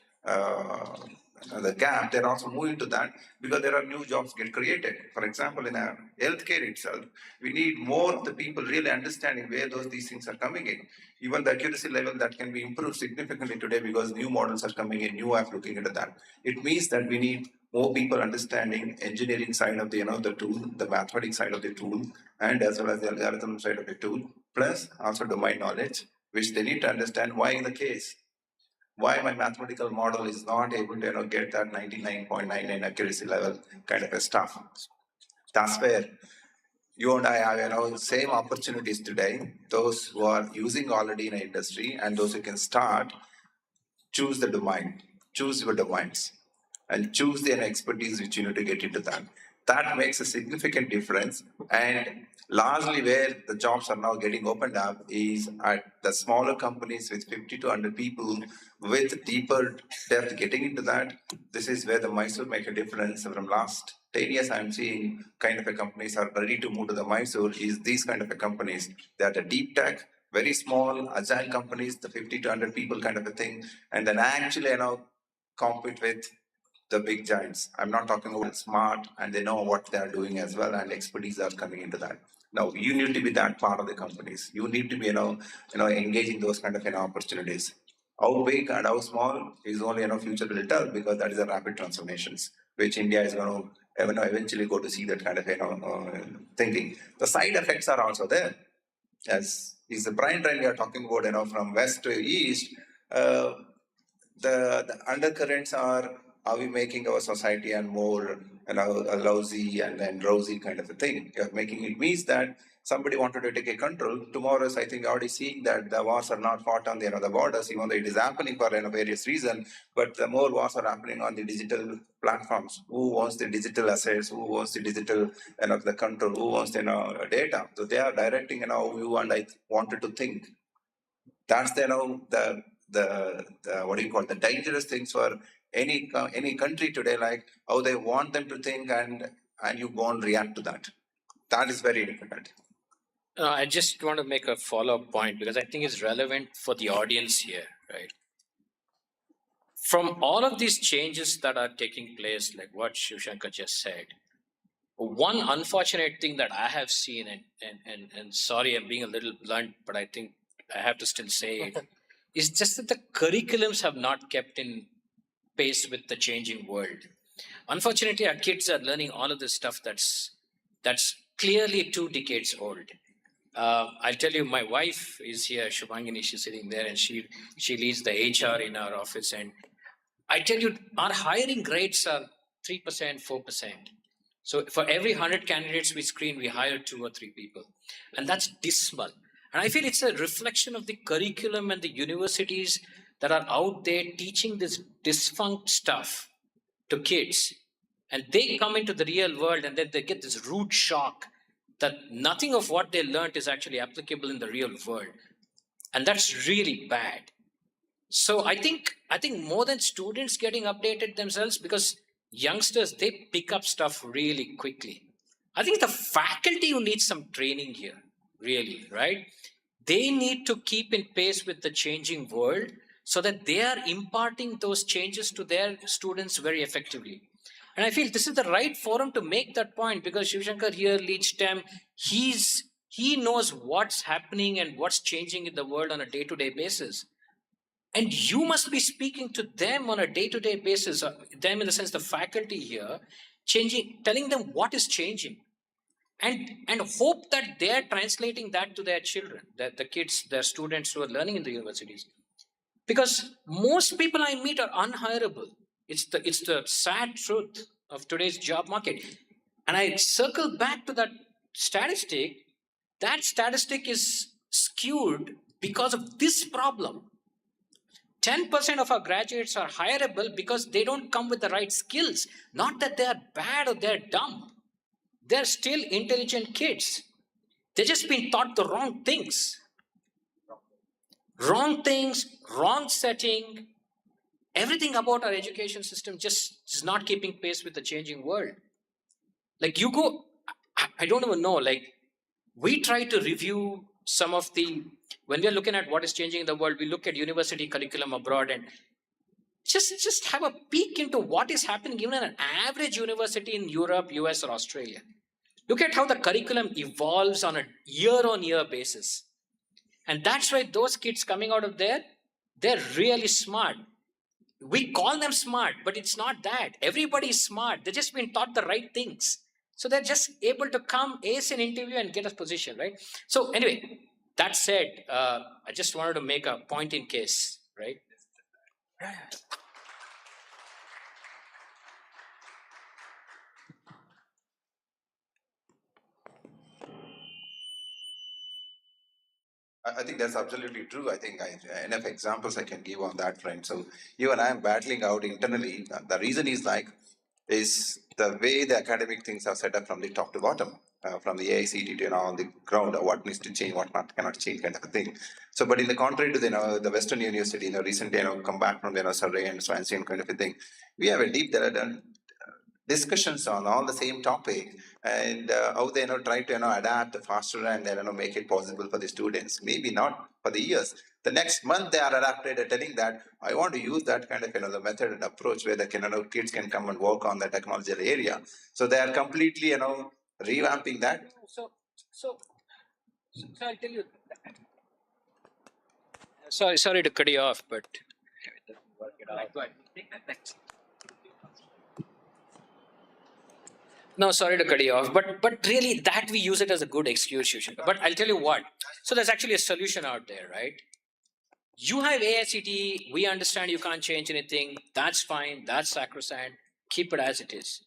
the gap, they're also moving to that, because there are new jobs get created. For example, in healthcare itself, we need more of the people really understanding where these things are coming in. Even the accuracy level that can be improved significantly today, because new models are coming in, new apps looking into that. It means that we need more people understanding engineering side of the the tool, the mathematics side of the tool, and as well as the algorithm side of the tool, plus also domain knowledge, which they need to understand why in the case, why my mathematical model is not able to get that 99.99 accuracy level kind of a stuff. That's where you and I have same opportunities today. Those who are using already in an industry and those who can start, choose the domain, choose your domains, and choose the expertise which you need to get into that. That makes a significant difference. And largely where the jobs are now getting opened up is at the smaller companies with 50 to 100 people with deeper depth getting into that. This is where the Mysore make a difference. From last 10 years, I'm seeing kind of a companies are ready to move to the Mysore is these kind of a companies. They are the deep tech, very small, agile companies, the 50 to 100 people kind of a thing. And then actually, compete with the big giants. I'm not talking about smart, and they know what they are doing as well, and expertise are coming into that. Now you need to be that part of the companies. You need to be engaging those kind of opportunities. How big and how small is only future will tell, because that is a rapid transformations which India is going to eventually go to see that kind of thinking. The side effects are also there. As is the brain drain we are talking about, from west to east. The undercurrents are we making our society and more a lousy and rosy kind of a thing. You're making it means that somebody wanted to take a control. Tomorrow, I think already seeing that the wars are not fought on the borders, even though it is happening for various reasons. But the more wars are happening on the digital platforms. Who owns the digital assets? Who owns the digital the control? Who owns the data? So they are directing how you and I wanted to think. That's the what do you call the dangerous things for any country today, like how they want them to think, and you go and react to that. That is very difficult. I just want to make a follow-up point, because I think it's relevant for the audience here, right? From all of these changes that are taking place, like what Shiva Shankar just said, one unfortunate thing that I have seen, and sorry, I'm being a little blunt, but I think I have to still say it, is just that the curriculums have not kept in pace with the changing world. Unfortunately, our kids are learning all of this stuff that's clearly 2 decades old. I'll tell you, my wife is here, Shubhangini, she's sitting there, and she leads the HR in our office. And I tell you, our hiring rates are 3%, 4%. So for every 100 candidates we screen, we hire 2 or 3 people. And that's dismal. And I feel it's a reflection of the curriculum and the universities that are out there teaching this defunct stuff to kids. And they come into the real world, and then they get this rude shock that nothing of what they learned is actually applicable in the real world. And that's really bad. So I think more than students getting updated themselves, because youngsters, they pick up stuff really quickly. I think the faculty who need some training here, really, right? They need to keep in pace with the changing world, so that they are imparting those changes to their students very effectively. And I feel this is the right forum to make that point, because Shiva Shankar here leads STEM. He knows what's happening and what's changing in the world on a day-to-day basis. And you must be speaking to them on a day-to-day basis, them in the sense the faculty here, telling them what is changing. And hope that they're translating that to their children, the kids, their students who are learning in the universities. Because most people I meet are unhireable. It's the sad truth of today's job market. And I circle back to that statistic. That statistic is skewed because of this problem. 10% of our graduates are hireable because they don't come with the right skills. Not that they are bad or they're dumb. They're still intelligent kids. They've just been taught the wrong things. Wrong things, wrong setting. Everything about our education system just is not keeping pace with the changing world. Like you go, I don't even know, like we try to review some of the, when we're looking at what is changing in the world, we look at university curriculum abroad and just have a peek into what is happening even in an average university in Europe, US or Australia. Look at how the curriculum evolves on a year-on-year basis. And that's why those kids coming out of there, they're really smart. We call them smart, but it's not that. Everybody is smart. They've just been taught the right things. So they're just able to come, ace an interview and get a position, right? So anyway, that said, I just wanted to make a point in case, right? I think that's absolutely true. I think enough examples I can give on that front. So you and I am battling out internally. The reason is the way the academic things are set up from the top to bottom, from the AICD to on the ground, what needs to change, what not cannot change, kind of a thing. So, but in the contrary to the Western University, recently come back from Surrey and Swansea and kind of a thing, we have a deep discussions on all the same topic and how they try to adapt faster and then make it possible for the students. Maybe not for the years. The next month they are adapted, telling that I want to use that kind of the method and approach where the kids can come and work on the technological area. So they are completely revamping that. So I'll tell you. Sorry to cut you off, but no, sorry to cut you off, but really that we use it as a good excuse, Shiva Shankar. But I'll tell you what. So there's actually a solution out there, right? You have AICTE, we understand you can't change anything. That's fine, that's sacrosanct. Keep it as it is.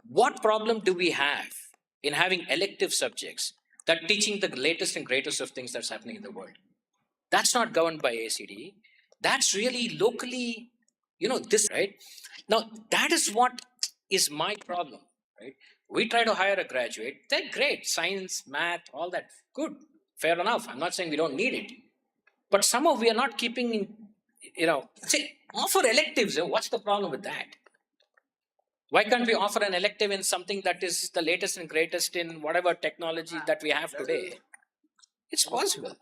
What problem do we have in having elective subjects that teaching the latest and greatest of things that's happening in the world? That's not governed by AICTE. That's really locally, this, right? Now, that is what is my problem. Right? We try to hire a graduate. They're great. Science, math, all that. Good. Fair enough. I'm not saying we don't need it. But somehow we are not keeping, offer electives. What's the problem with that? Why can't we offer an elective in something that is the latest and greatest in whatever technology that we have today? It's possible.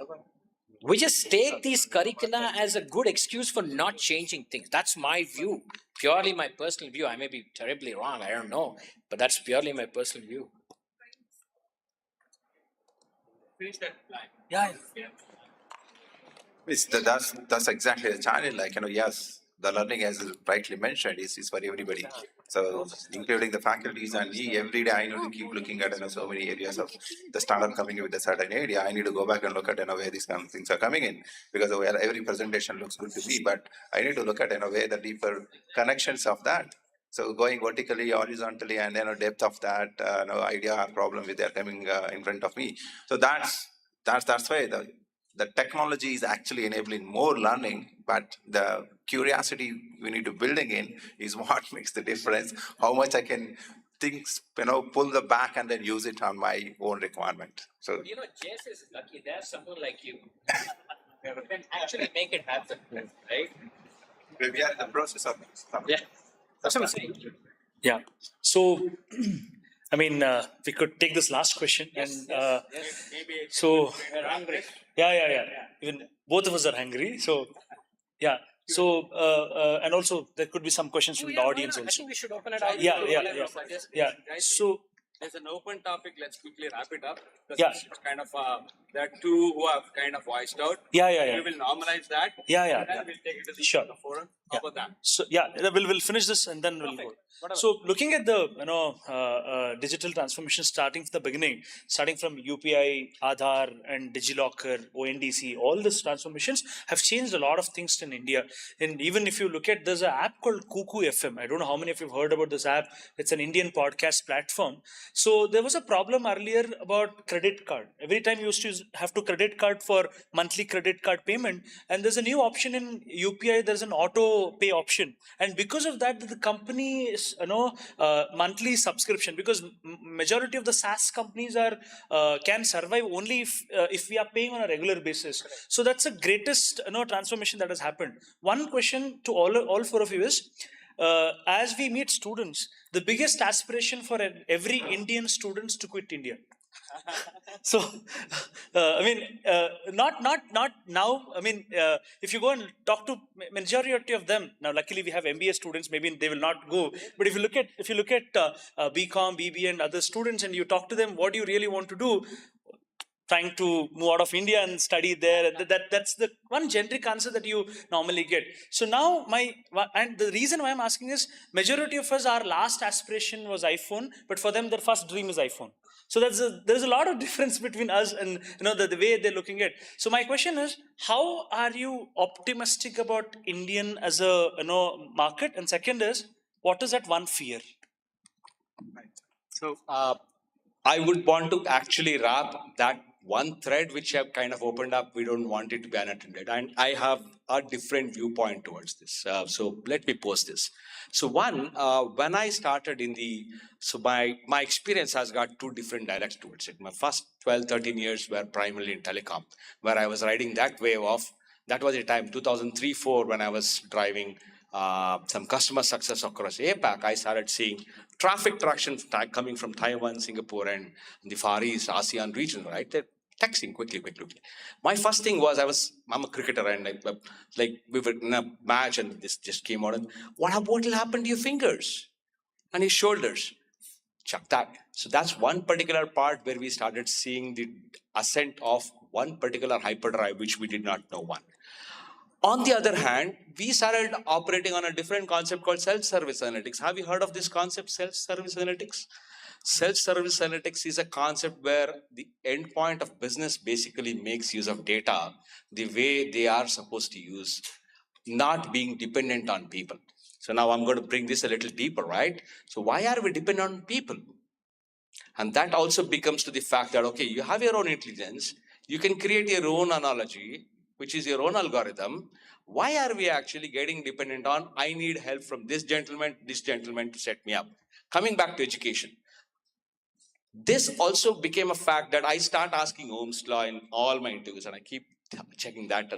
We just take these curricula as a good excuse for not changing things. That's my view. Purely my personal view. I may be terribly wrong. I don't know. But that's purely my personal view. Yeah. That's exactly the challenge. Yes, the learning, as is rightly mentioned, is for everybody. So, including the faculties and me, every day I need to keep looking at so many areas of the startup coming in with a certain area. I need to go back and look at where these kind of things are coming in, because every presentation looks good to me, but I need to look at where the deeper connections of that. So going vertically, horizontally, and depth of that idea or problem with they're coming in front of me. So that's why the technology is actually enabling more learning, but the curiosity we need to building in is what makes the difference. How much I can think, pull the back and then use it on my own requirement. So JS is lucky. There's someone like you who can actually make it happen, right? We are in the process of Yeah, that's what I'm saying. Yeah. So, we could take this last question. Yes. So, We're hungry. yeah. Even both of us are hungry. So, Yeah. So, and also there could be some questions from the audience I also. think we should open it out. Yeah, to yeah, whatever yeah. suggestions, Yeah. right? So, There's an open topic. Let's quickly wrap it up. Because Yeah. it's kind of, there are two who have kind of voiced out. yeah, yeah, yeah. We will normalize that. Yeah, yeah, And then yeah. we'll take it to the Sure. forum. Yeah. How about that? So yeah, we'll finish this and then we'll go. Whatever. So looking at the digital transformation starting from the beginning, starting from UPI, Aadhaar, and DigiLocker, ONDC, all these transformations have changed a lot of things in India. And even if you look at, there's an app called Cuckoo FM. I don't know how many of you have heard about this app. It's an Indian podcast platform. So there was a problem earlier about credit card. Every time you used to have to credit card for monthly credit card payment, and there's a new option in UPI. There's an auto pay option, and because of that, the company is monthly subscription, because majority of the SaaS companies are can survive only if we are paying on a regular basis. Correct. So that's the greatest transformation that has happened. One question to all four of you is, as we meet students, the biggest aspiration for every Indian students to quit India. So, I mean, not now. I mean, if you go and talk to majority of them now, luckily we have MBA students. Maybe they will not go. But if you look at BCom, BBA, and other students, and you talk to them, what do you really want to do? Trying to move out of India and study there. That's the one generic answer that you normally get. So now and the reason why I'm asking is, majority of us, our last aspiration was iPhone, but for them their first dream is iPhone. So there's a lot of difference between us and the way they're looking at. So my question is, how are you optimistic about Indian as a market? And second is, what is that one fear? So I would want to actually wrap that one thread which I've kind of opened up. We don't want it to be unattended, and I have a different viewpoint towards this. So let me post this. So one, when I started my experience has got two different dialects towards it. My first 12, 13 years were primarily in telecom, where I was riding that wave of, that was the time 2003-4 when I was driving some customer success across APAC. I started seeing traffic traction coming from Taiwan, Singapore, and the Far East, ASEAN region, right? They're texting quickly. My first thing was, I'm a cricketer, and like we were in a match, and this just came out, and what will happen to your fingers and your shoulders? Chuck that. So that's one particular part where we started seeing the ascent of one particular hyperdrive, which we did not know one. On the other hand, we started operating on a different concept called self-service analytics. Have you heard of this concept, self-service analytics? Self-service analytics is a concept where the endpoint of business basically makes use of data the way they are supposed to use, not being dependent on people. So now I'm going to bring this a little deeper, right? So why are we dependent on people? And that also becomes to the fact that, okay, you have your own intelligence, you can create your own analogy, which is your own algorithm. Why are we actually getting dependent on, I need help from this gentleman to set me up? Coming back to education. This also became a fact that I start asking Ohm's law in all my interviews, and I keep checking that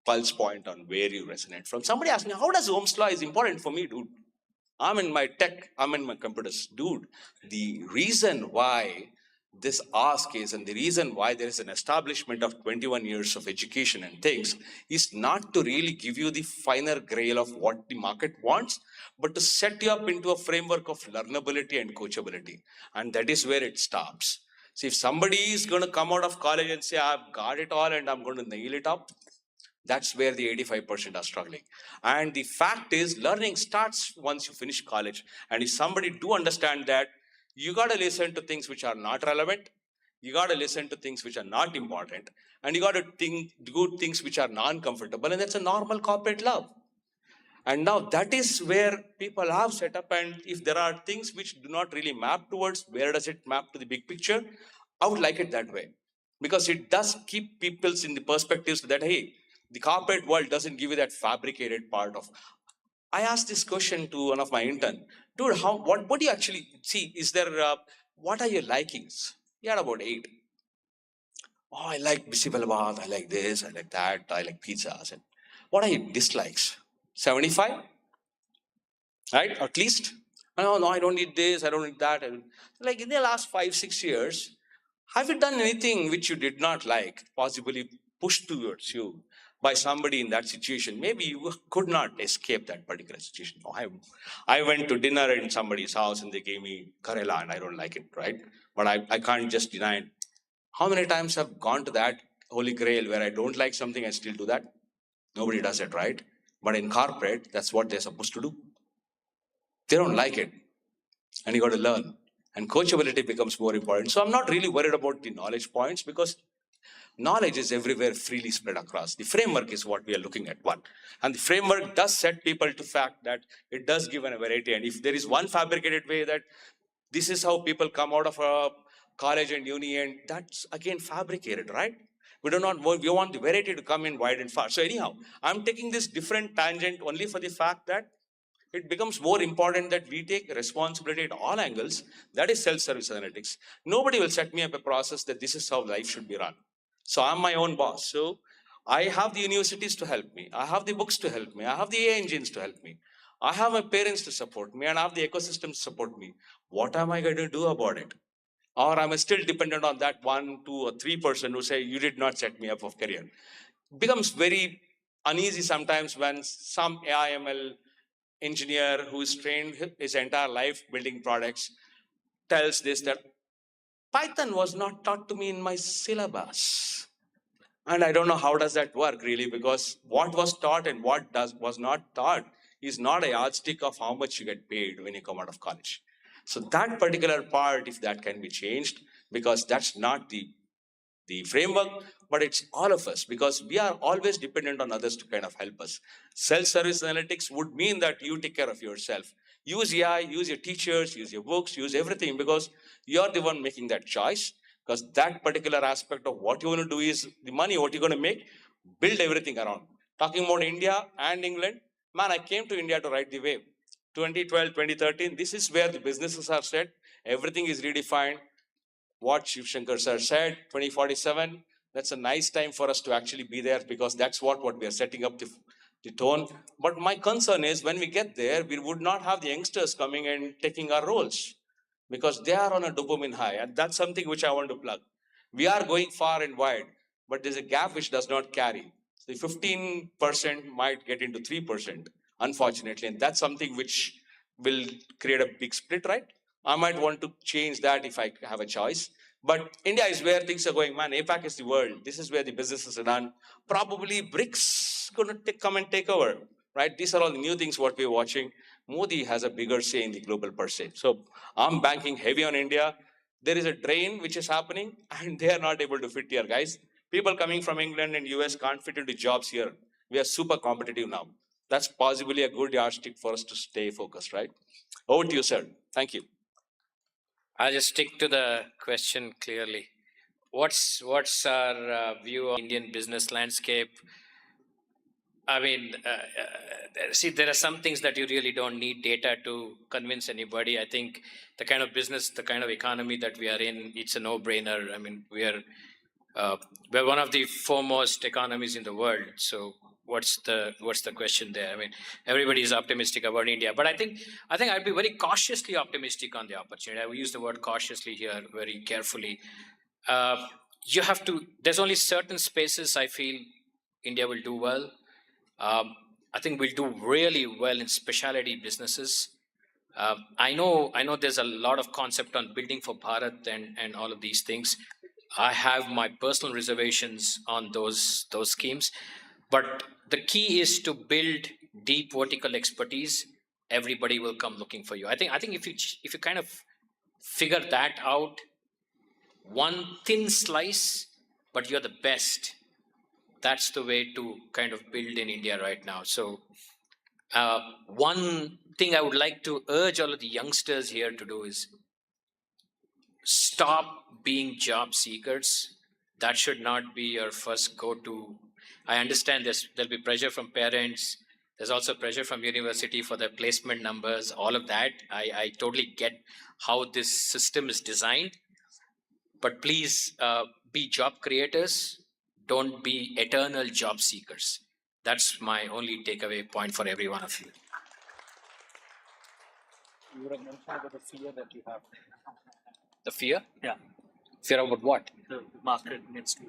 pulse point on where you resonate from. Somebody asked me, how does Ohm's law is important for me, dude? I'm in my tech, I'm in my computers. Dude, the reason why this ask is, and the reason why there is an establishment of 21 years of education and things, is not to really give you the finer grail of what the market wants, but to set you up into a framework of learnability and coachability. And that is where it stops. So if somebody is going to come out of college and say, I've got it all and I'm going to nail it up, that's where the 85% are struggling. And the fact is, learning starts once you finish college. And if somebody do understand that, you got to listen to things which are not relevant. You got to listen to things which are not important. And you got to do things which are non-comfortable. And that's a normal corporate love. And now that is where people have set up. And if there are things which do not really map towards where does it map to the big picture, I would like it that way. Because it does keep people in the perspectives that, hey, the corporate world doesn't give you that fabricated part of. I asked this question to one of my intern, dude, what do you actually see? Is there, what are your likings? He had about 8. Oh, I like Bisibalabad, I like this, I like that, I like pizza. I said, what are your dislikes? 75? Right, at least? No, I don't need this, I don't need that. Like in the last 5-6 years, have you done anything which you did not like, possibly pushed towards you? by somebody in that situation, maybe you could not escape that particular situation. No, I went to dinner in somebody's house and they gave me Karela and I don't like it, right? But I can't just deny it. How many times have gone to that holy grail where I don't like something, I still do that? Nobody does it, right? But in corporate, that's what they're supposed to do. They don't like it. And you got to learn. And coachability becomes more important. So I'm not really worried about the knowledge points because knowledge is everywhere freely spread across. The framework is what we are looking at, one. And the framework does set people to fact that it does give a variety. And if there is one fabricated way that this is how people come out of a college and uni, and that's again fabricated, right? We do not want, we want the variety to come in wide and far. So anyhow, I'm taking this different tangent only for the fact that it becomes more important that we take responsibility at all angles. That is self-service analytics. Nobody will set me up a process that this is how life should be run. So I'm my own boss. So I have the universities to help me. I have the books to help me. I have the AI engines to help me. I have my parents to support me and I have the ecosystem to support me. What am I going to do about it? Or am I still dependent on that 1, 2, or 3% who say, you did not set me up for career? Becomes very uneasy sometimes when some AI/ML engineer who's trained his entire life building products tells this, that Python was not taught to me in my syllabus. And I don't know how does that work really, because what was taught and what was not taught is not a yardstick of how much you get paid when you come out of college. So that particular part, if that can be changed, because that's not the framework, but it's all of us, because we are always dependent on others to kind of help us. Self-service analytics would mean that you take care of yourself. Use AI, use your teachers, use your books, use everything, because you're the one making that choice. Because that particular aspect of what you want to do is the money, what you're going to make, build everything around. Talking about India and England, man, I came to India to ride the wave. 2012, 2013, this is where the businesses are set. Everything is redefined. What Shiva Shankar sir said, 2047, that's a nice time for us to actually be there, because that's what we are setting up the tone. But my concern is when we get there, we would not have the youngsters coming and taking our roles, because they are on a dopamine high. And that's something which I want to plug. We are going far and wide, but there's a gap which does not carry. So 15% might get into 3%, unfortunately. And that's something which will create a big split, right? I might want to change that if I have a choice. But India is where things are going, man. APAC is the world. This is where the businesses are done. Probably BRICS going to come and take over, right? These are all the new things what we're watching. Modi has a bigger say in the global per se. So I'm banking heavy on India. There is a drain which is happening and they are not able to fit here, guys. People coming from England and US can't fit into jobs here. We are super competitive now. That's possibly a good yardstick for us to stay focused, right? Over to you, sir. Thank you. I'll just stick to the question clearly. What's our view on Indian business landscape? I mean, see, there are some things that you really don't need data to convince anybody. I think the kind of business, the kind of economy that we are in, it's a no-brainer. I mean, we're one of the foremost economies in the world. So what's the question there? I mean, everybody is optimistic about India, but I think I'd be very cautiously optimistic on the opportunity. I will use the word cautiously here very carefully. You have to. There's only certain spaces I feel India will do well. I think we'll do really well in specialty businesses. I know there's a lot of concept on building for Bharat and all of these things. I have my personal reservations on those schemes, but the key is to build deep vertical expertise. Everybody will come looking for you. I think if you kind of figure that out, one thin slice, but you're the best. That's the way to kind of build in India right now. So one thing I would like to urge all of the youngsters here to do is stop being job seekers. That should not be your first go-to. I understand there'll be pressure from parents. There's also pressure from university for their placement numbers, all of that. I totally get how this system is designed. But please be job creators. Don't be eternal job seekers. That's my only takeaway point for every one of you. You would have mentioned about the fear that you have. The fear? Yeah. Fear about what? The market needs to.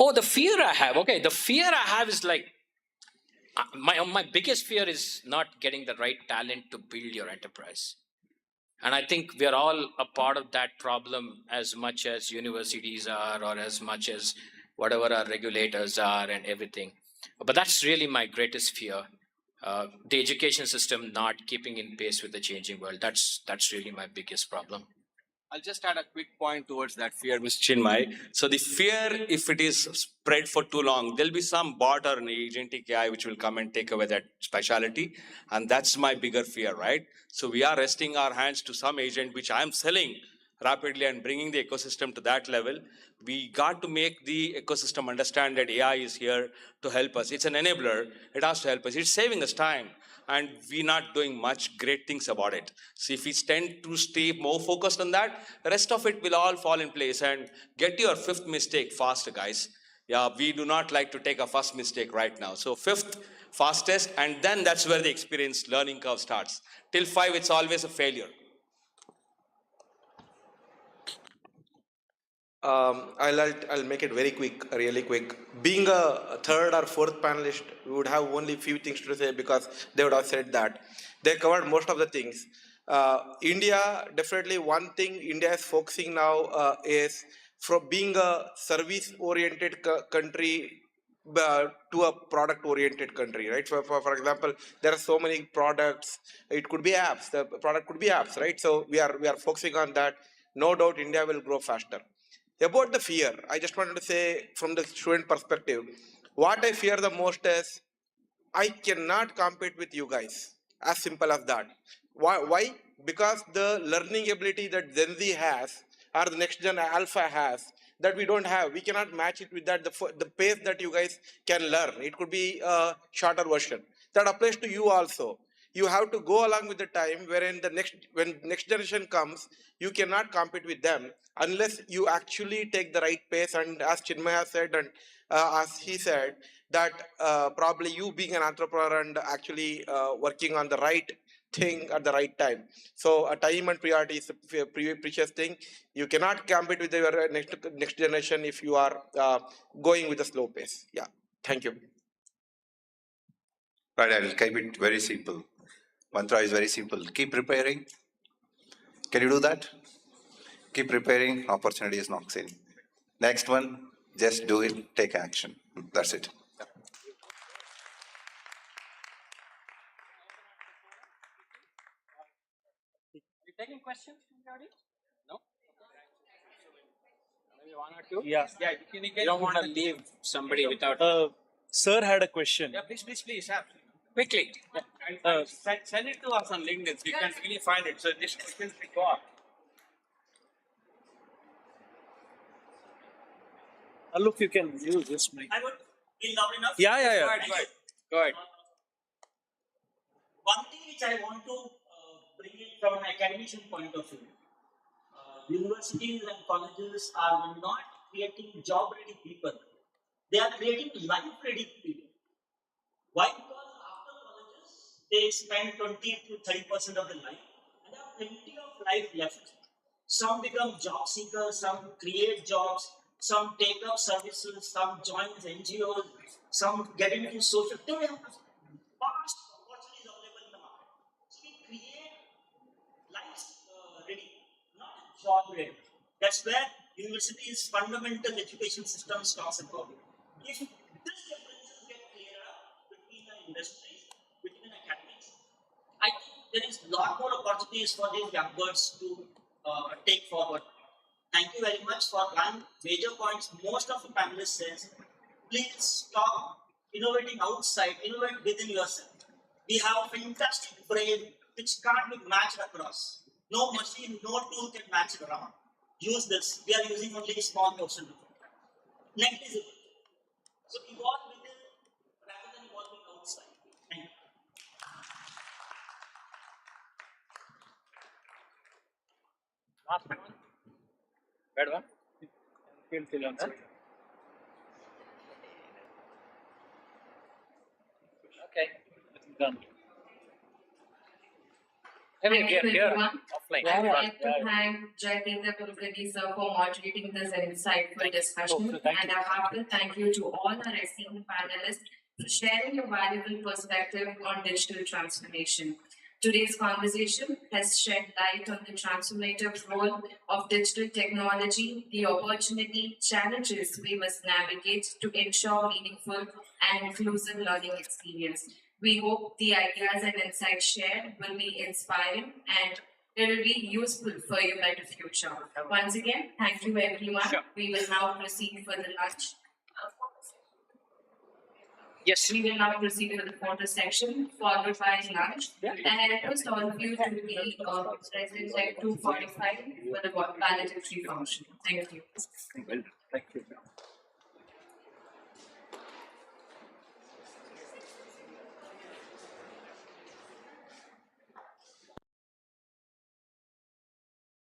Oh, the fear I have. Okay, the fear I have is like my biggest fear is not getting the right talent to build your enterprise. And I think we are all a part of that problem as much as universities are, or as much as whatever our regulators are and everything. But that's really my greatest fear. The education system not keeping in pace with the changing world. That's really my biggest problem. I'll just add a quick point towards that fear, Mr. Chinmay. So the fear, if it is spread for too long, there'll be some bot or an agentic AI which will come and take away that specialty. And that's my bigger fear, right? So we are resting our hands to some agent which I'm selling rapidly and bringing the ecosystem to that level. We got to make the ecosystem understand that AI is here to help us. It's an enabler. It has to help us. It's saving us time. And we're not doing much great things about it. So if we tend to stay more focused on that, the rest of it will all fall in place. And get your fifth mistake faster, guys. Yeah, we do not like to take a first mistake right now. So fifth, fastest, and then that's where the experience learning curve starts. Till 5, it's always a failure. I'll make it very quick, really quick. Being a third or fourth panelist, we would have only few things to say because they would have said that. They covered most of the things. India, definitely one thing India is focusing now is from being a service-oriented country to a product-oriented country, right? For example, there are so many products. It could be apps. The product could be apps, right? So we are focusing on that. No doubt, India will grow faster. About the fear, I just wanted to say from the student perspective, what I fear the most is I cannot compete with you guys. As simple as that. Why? Because the learning ability that Gen Z has or the next gen alpha has that we don't have, we cannot match it with that. The pace that you guys can learn, it could be a shorter version. That applies to you also. You have to go along with the time wherein when next generation comes, you cannot compete with them unless you actually take the right pace. And as Chinmaya said, and as he said, that probably you being an entrepreneur and actually working on the right thing at the right time. So time and priority is a precious thing. You cannot compete with your next generation if you are going with a slow pace. Yeah, thank you. Right, I'll keep it very simple. Mantra is very simple. Keep preparing. Can you do that? Keep preparing. Opportunity is knocks in. Next one, just do it. Take action. That's it. You taking questions from the audience? No? Maybe one or two? Yeah. Yeah, you don't want to leave somebody without. Sir had a question. Yeah, please. Yeah. Quickly. Send it to us on LinkedIn so you can really find it. So this questions we got. Look, you can use this mic. I would be loud enough. Yeah. Go ahead. One thing which I want to bring in from an academician point of view, universities and colleges are not creating job-ready people. They are creating life-ready people. Why? Because after colleges, they spend 20 to 30% of their life and have plenty of life left. Some become job seekers, some create jobs, some take up services, some join NGOs, some get into social. They have vast opportunities available in the market. So we create life ready, not job ready. That's where university's fundamental education system talks about. If this differences get cleared up between the industries, between academics, I think there is a lot more opportunities for these young birds to take forward. Thank you very much for one major points. Most of the panelists says, please stop innovating outside, innovate within yourself. We have a fantastic brain which can't be matched across. No machine, no tool can match it around. Use this. We are using only a small portion of it. Negligible. So evolve within rather than evolving outside. Thank you. Last one. Red one. Okay. Done. Thank you, Here, everyone. offline. I would like to thank Jayatheerth Kulkarni sir for moderating this insightful discussion. Oh, thank And you. I have to thank you to all our esteemed panelists for sharing your valuable perspective on digital transformation. Today's conversation has shed light on the transformative role of digital technology, the opportunity, challenges we must navigate to ensure meaningful and inclusive learning experience. We hope the ideas and insights shared will be inspiring and it will be useful for your better future. Once again, thank you everyone. Sure. We will now proceed for the lunch. Yes. We will now proceed with the photo section, followed by lunch. And I request all of you to be present at 2:45 for the valedictory function. Thank you. Thank you.